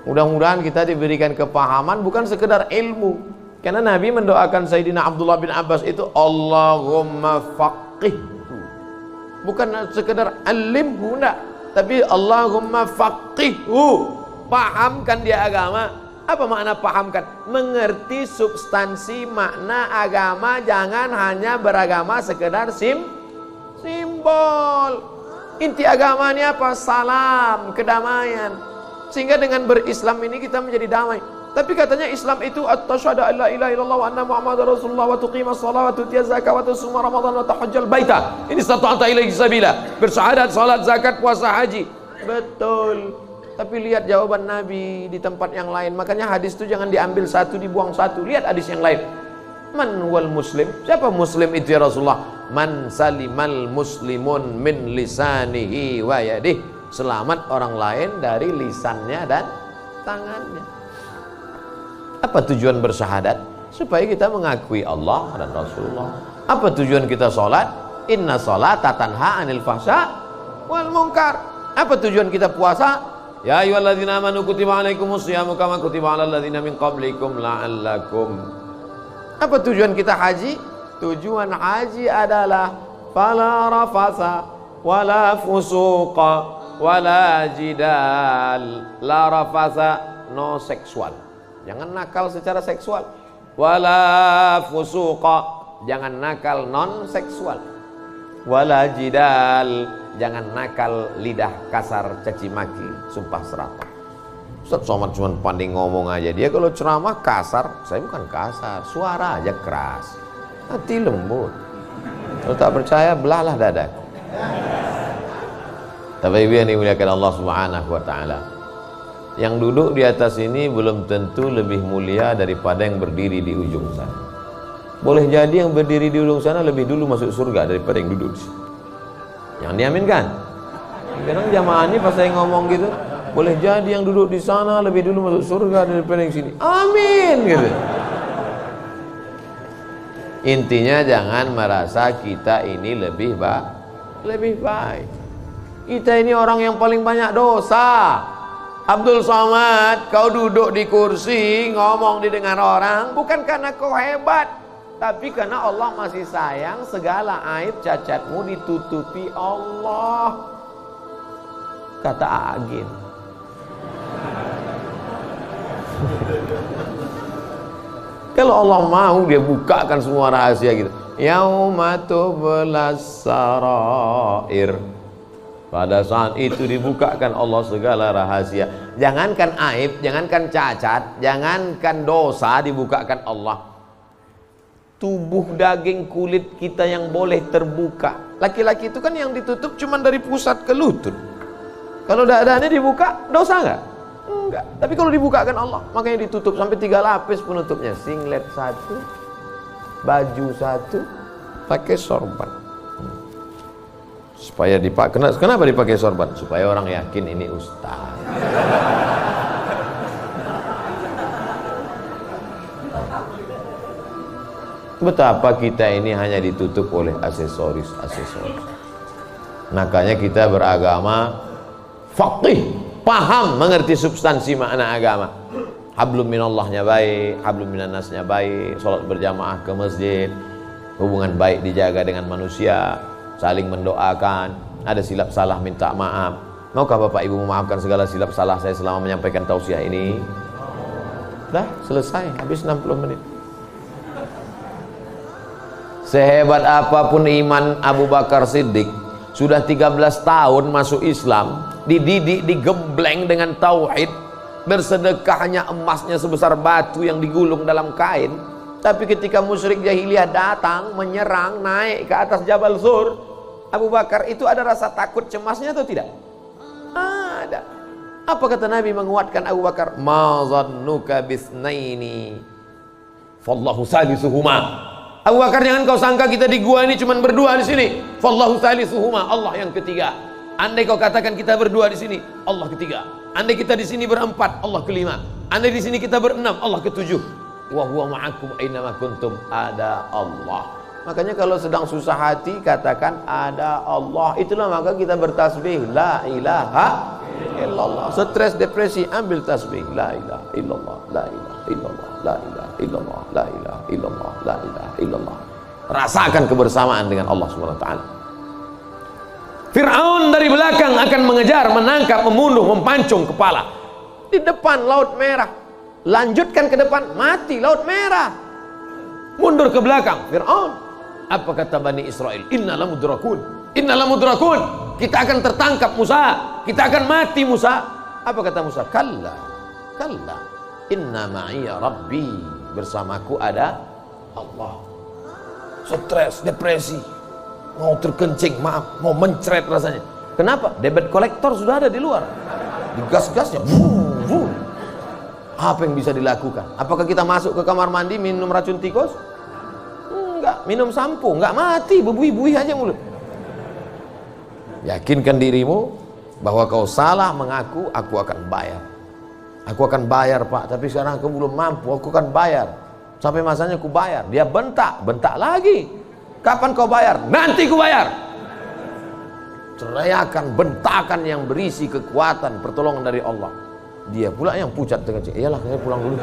mudah-mudahan kita diberikan kepahaman, bukan sekedar ilmu. Karena Nabi mendoakan Sayyidina Abdullah bin Abbas itu, Allahumma faqihhu, bukan sekedar alimhu, enggak, tapi Allahumma faqihhu, pahamkan dia agama. Apa makna pahamkan? Mengerti substansi makna agama, jangan hanya beragama sekedar simbol. Inti agama ini apa? Salam, kedamaian. Sehingga dengan berislam ini kita menjadi damai. Tapi katanya Islam itu asyhadu an la ilaha illallah wa anna muhammadar rasulullah wa tuqimas shalah wa tutiyaz zakah wa tusuma ramadan wa tahajjal baita. Ini stata'ta ilaihi sabila. Bersyahadat, salat, zakat, puasa, haji. Betul. Tapi lihat jawaban Nabi di tempat yang lain. Makanya hadis itu jangan diambil satu dibuang satu. Lihat hadis yang lain. Man wal muslim? Siapa muslim itu ya Rasulullah? Man salimal muslimun min lisanihi wa yadih. Selamat orang lain dari lisannya dan tangannya. Apa tujuan bersyahadat? Supaya kita mengakui Allah dan Rasulullah. Apa tujuan kita sholat? Inna sholata tanha anil fahsya wal munkar. Apa tujuan kita puasa? Ya ayyuhalladzina amanu kutiba alaikumus syiyamu kama kutiba alal ladzina min qablikum la'allakum. Apa tujuan kita haji? Tujuan haji adalah fala rafasa wala fusuqa wala jidal. La rafasa, no seksual, jangan nakal secara seksual. Wala fusuqa, jangan nakal non seksual. Wala jidal, jangan nakal lidah kasar, caci maki, sumpah serapah. Ustaz Somad cuma pandai ngomong aja. Dia kalau ceramah kasar, saya bukan kasar, suara aja keras, hati lembut. Kalau tak percaya, belahlah dadaku. Bapak Ibu yang dimuliakan Allah Subhanahu wa taala, yang duduk di atas ini belum tentu lebih mulia daripada yang berdiri di ujung sana. Boleh jadi yang berdiri di ujung sana lebih dulu masuk surga daripada yang duduk di sini. Yang diaminkan. Kadang jamaah ini pas saya ngomong gitu, boleh jadi yang duduk di sana lebih dulu masuk surga daripada yang sini. Amin gitu. Intinya jangan merasa kita ini lebih baik. Kita ini orang yang paling banyak dosa. Abdul Somad, kau duduk di kursi ngomong didengar orang bukan karena kau hebat, tapi karena Allah masih sayang. Segala aib cacatmu ditutupi Allah, kata Agin. Kalau Allah mau, dia bukakan semua rahasia gitu. Yauma tublas sarair. Pada saat itu dibukakan Allah segala rahasia. Jangankan aib, jangankan cacat, jangankan dosa, dibukakan Allah. Tubuh daging kulit kita yang boleh terbuka. Laki-laki itu kan yang ditutup cuma dari pusat ke lutut. Kalau dadanya dibuka, dosa nggak? Enggak. Tapi kalau dibukakan Allah, makanya ditutup sampai 3 lapis penutupnya. Singlet 1, baju 1, pakai sorban. Supaya dipakai. Kenapa dipakai sorban? Supaya orang yakin ini ustaz. Betapa kita ini hanya ditutup oleh aksesoris. Makanya kita beragama faqih, paham, mengerti substansi makna agama. Hablum minallahnya baik, hablum minannasnya baik, sholat berjamaah ke masjid, hubungan baik dijaga dengan manusia, saling mendoakan, ada silap salah minta maaf. Maukah Bapak Ibu memaafkan segala silap salah saya selama menyampaikan tausiah ini? Dah selesai, habis 60 menit. Sehebat apapun iman Abu Bakar Siddiq, sudah 13 tahun masuk Islam, dididik, digembleng dengan tauhid, bersedekahnya emasnya sebesar batu yang digulung dalam kain. Tapi ketika musyrik jahiliyah datang menyerang, naik ke atas Jabal Zur, Abu Bakar itu ada rasa takut cemasnya atau tidak? Ada. Apa kata Nabi menguatkan Abu Bakar? Ma zannuka bisnaini fallahu salisuhuma. Abu Bakar, jangan kau sangka kita di gua ini cuma berdua di sini. Fallahu salisuhuma, Allah yang ketiga. Andai kau katakan kita berdua di sini, Allah ketiga. Andai kita di sini berempat, Allah kelima. Andai di sini kita berenam, Allah ketujuh. Wa huwa ma'akum aina ma kuntum, ada Allah. Makanya kalau sedang susah hati katakan ada Allah. Itulah maka kita bertasbih la ilaha illallah. Stres, depresi, ambil tasbih la ilaha illallah, la ilaha illallah, la ilaha illallah, la ilaha illallah, la ilaha illallah. Rasakan kebersamaan dengan Allah Subhanahu wa taala. Fir'aun dari belakang akan mengejar, menangkap, membunuh, mempancung kepala. Di depan Laut Merah. Lanjutkan ke depan, mati Laut Merah. Mundur ke belakang, Fir'aun. Apa kata Bani Israel? Inna lamudrakun, inna lamudrakun. Kita akan tertangkap Musa, kita akan mati Musa. Apa kata Musa? Kalla, kalla, inna ma'iya rabbi. Bersamaku ada Allah. Stres, depresi, mau terkencing, maaf, mau mencret rasanya. Kenapa? Debit kolektor sudah ada di luar, digas-gasnya. Apa yang bisa dilakukan? Apakah kita masuk ke kamar mandi minum racun tikus? Enggak. Minum sampo? Enggak, mati, bebui-bui aja mulut. Yakinkan dirimu bahwa kau salah mengaku, aku akan bayar. Aku akan bayar Pak, tapi sekarang aku belum mampu, aku akan bayar. Sampai masanya aku bayar. Dia bentak, bentak lagi. Kapan kau bayar? Nanti ku bayar. Teriakan, bentakan yang berisi kekuatan, pertolongan dari Allah. Dia pula yang pucat dengan cik. Iyalah, saya pulang dulu.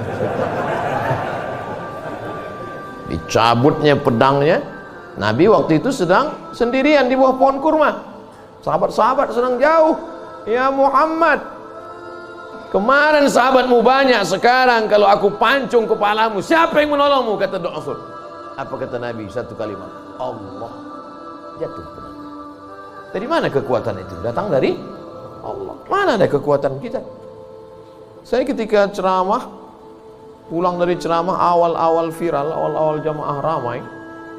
Dicabutnya pedangnya. Nabi waktu itu sedang sendirian di bawah pohon kurma. Sahabat-sahabat sedang jauh. Ya Muhammad, kemarin sahabatmu banyak, sekarang kalau aku pancung kepalamu, siapa yang menolongmu? Kata Du'afur. Apa kata Nabi? Satu kalimat, Allah. Jatuh pedang. Dari mana kekuatan itu? Datang dari Allah. Mana ada kekuatan kita? Saya ketika ceramah, pulang dari ceramah awal-awal viral, awal-awal jamaah ramai,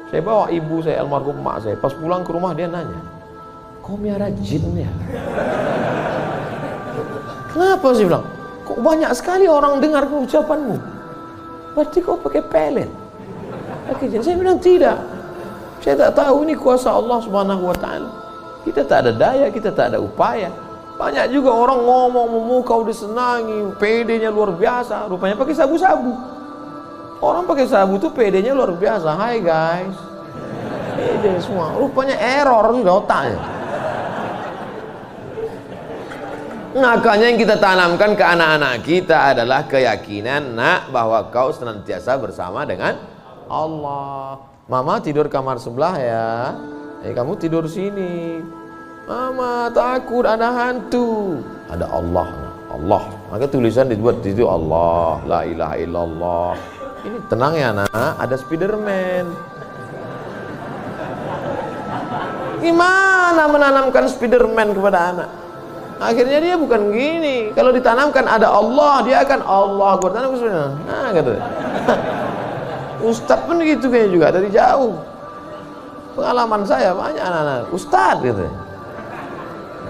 saya bawa ibu saya, almarhum mak saya. Pas pulang ke rumah dia nanya, kau miara jin ya? Kenapa sih bilang? Kok banyak sekali orang dengar ucapanmu? Berarti kau pakai pelet? Pakai jin? Saya bilang tidak. Saya tak tahu, ini kuasa Allah Subhanahu wa taala. Kita tak ada daya, kita tak ada upaya. Banyak juga orang ngomong memukau disenangi, PD-nya luar biasa, rupanya pakai sabu-sabu. Orang pakai sabu tuh PD-nya luar biasa. Hai guys, PD semua, rupanya error sudah otaknya. Makanya yang kita tanamkan ke anak-anak kita adalah keyakinan, nak, bahwa kau senantiasa bersama dengan Allah. Mama tidur kamar sebelah ya, kamu tidur sini. Mama takut ada hantu. Ada Allah, Allah. Maka tulisan dibuat di situ Allah, la ilaha illallah. Ini tenang ya nak, ada Spiderman. Gimana menanamkan Spiderman kepada anak? Akhirnya dia bukan gini. Kalau ditanamkan ada Allah, dia akan Allah. Gue tanam ke sana. Nah, gitu. Ustadz pun gitu kayaknya juga dari jauh. Pengalaman saya banyak anak-anak Ustadz gitu.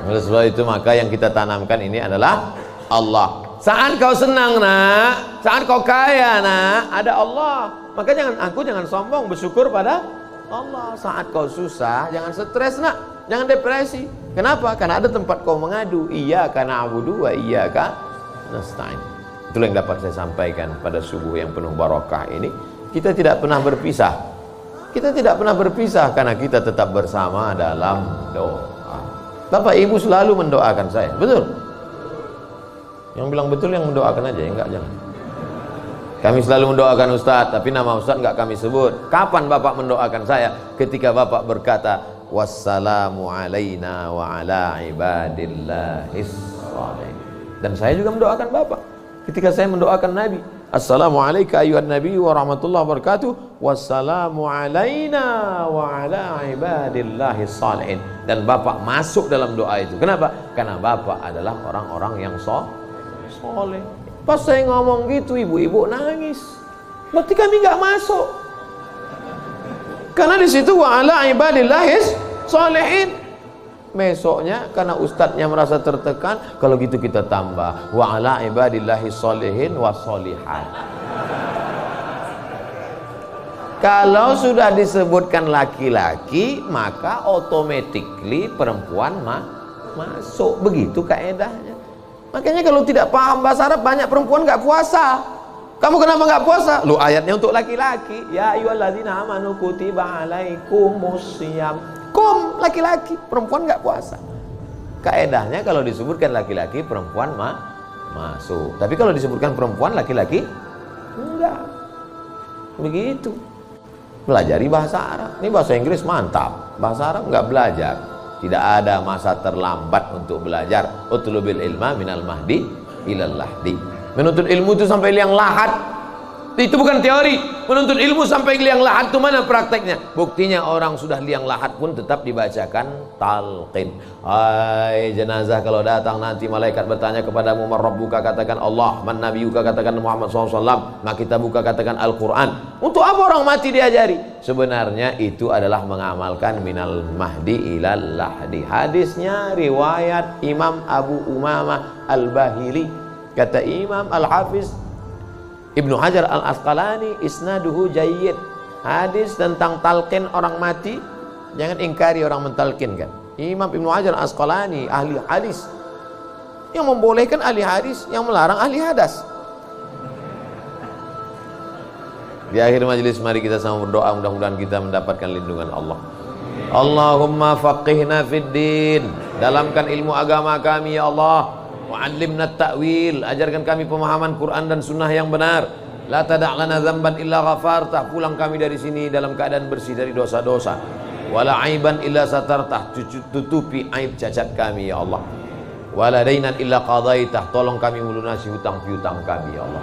Oleh sebab itu maka yang kita tanamkan ini adalah Allah. Saat kau senang nak, saat kau kaya nak, ada Allah. Maka jangan sombong, bersyukur pada Allah. Saat kau susah, jangan stres nak, jangan depresi. Kenapa? Karena ada tempat kau mengadu. Iyyaka na'budu wa iyyaka nasta'in. Itulah yang dapat saya sampaikan pada subuh yang penuh barakah ini. Kita tidak pernah berpisah. Kita tidak pernah berpisah karena kita tetap bersama dalam doa. Bapak Ibu selalu mendoakan saya, betul? Yang bilang betul yang mendoakan aja, enggak jangan. Kami selalu mendoakan Ustadz, tapi nama Ustadz enggak kami sebut. Kapan Bapak mendoakan saya? Ketika Bapak berkata, wassalamu alaina wa ala ibadillahis shalihin. Dan saya juga mendoakan Bapak. Ketika saya mendoakan Nabi, assalamualaikum ayuhan nabi wa rahmatullahi wabarakatuh, wassalamu alaina wa ala ibadillahis shalihin. Dan Bapak masuk dalam doa itu. Kenapa? Karena Bapak adalah orang-orang yang soleh. Pas saya ngomong gitu, ibu-ibu nangis. Berarti kami nggak masuk. Karena di situ wa ala ibadillahis shalihin. Besoknya karena ustadznya merasa tertekan, kalau gitu kita tambah wa ala ibadillahis shalihin wa sholihat. Kalau sudah disebutkan laki-laki, maka automatically perempuan masuk. Begitu kaedahnya. Makanya kalau tidak paham bahasa Arab, banyak perempuan nggak puasa. Kamu kenapa nggak puasa? Lu ayatnya untuk laki-laki. Ya ayyuhalladzina amanu kutiba alaikumusiyam. Kum, laki-laki, perempuan nggak puasa. Kaedahnya kalau disebutkan laki-laki, perempuan masuk. Tapi kalau disebutkan perempuan, laki-laki enggak. Begitu. Pelajari bahasa Arab. Ini bahasa Inggris mantap. Bahasa Arab enggak belajar. Tidak ada masa terlambat untuk belajar. Utlubil ilma minal mahdi ilal lahdi. Menuntut ilmu itu sampai liang lahat. Itu bukan teori. Menuntut ilmu sampai liang lahat itu mana prakteknya? Buktinya orang sudah liang lahat pun tetap dibacakan talqin. Hai jenazah, kalau datang nanti malaikat bertanya kepadamu, man rabbuka, katakan Allah, man nabiyuka, katakan Muhammad SAW, maka kita buka, katakan Al-Quran. Untuk apa orang mati diajari? Sebenarnya itu adalah mengamalkan minal mahdi ilal lahdi. Hadisnya riwayat Imam Abu Umamah Al-Bahili. Kata Imam Al-Hafiz Ibnu Hajar Al-Asqalani, isnaduhu jayyid. Hadis tentang talqin orang mati, jangan ingkari orang mentalkinkan. Imam Ibnu Hajar Al-Asqalani, ahli hadis, yang membolehkan ahli hadis, yang melarang ahli hadas. Di akhir majelis mari kita sama berdoa, mudah-mudahan kita mendapatkan lindungan Allah. Allahumma faqihna fid din, dalamkan ilmu agama kami ya Allah. Wa'allimna ta'wil, ajarkan kami pemahaman Quran dan sunnah yang benar. La tada' lana dzamban illa ghafartah, pulang kami dari sini dalam keadaan bersih dari dosa-dosa. Wala aiban illa satartah, tutupi aib cacat kami ya Allah. Wala dainan illa qadaitah, tolong kami melunasi hutang piutang kami ya Allah.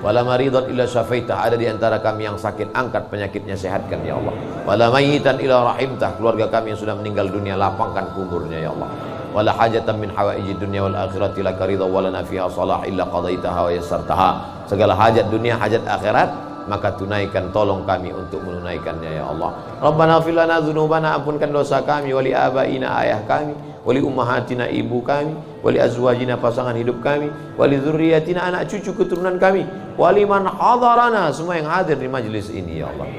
Wala maridan illa syafaitah, ada di antara kami yang sakit, angkat penyakitnya, sehatkan ya Allah. Wala mayitan illa rahimtah, keluarga kami yang sudah meninggal dunia, lapangkan kuburnya ya Allah. Wala hajatan min hawaiji dunya wal akhirati laka ridha wa lana fiha salah illa qadaitaha wa yassartaha. Segala hajat dunia, hajat akhirat, maka tunaikan, tolong kami untuk menunaikannya ya Allah. Rabbana ighfir lana dzunubana, ampunkan dosa kami, wali abaina, ayah kami, wali ummahatina, ibu kami, wali azwajina, pasangan hidup kami, wali dzurriyyatina, anak cucu keturunan kami, wali man hadarana, semua yang hadir di majlis ini ya Allah.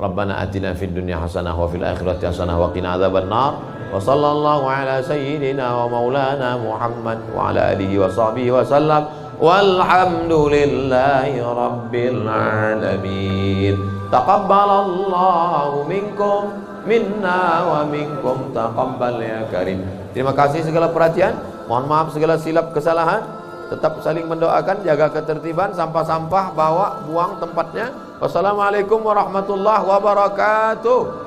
Rabbana atina fid dunya hasanah wa fil akhirati hasanah wa qina adzabannar. Wa sallallahu ala sayyidina wa maulana Muhammad wa ala alihi wa sahbihi wa sallam. Walhamdulillahi rabbil alamin. Taqabbalallahu minkum minna wa minkum taqabbal ya karim. Terima kasih segala perhatian. Mohon maaf segala silap kesalahan. Tetap saling mendoakan, jaga ketertiban, sampah-sampah bawa, buang tempatnya. Wassalamualaikum warahmatullahi wabarakatuh.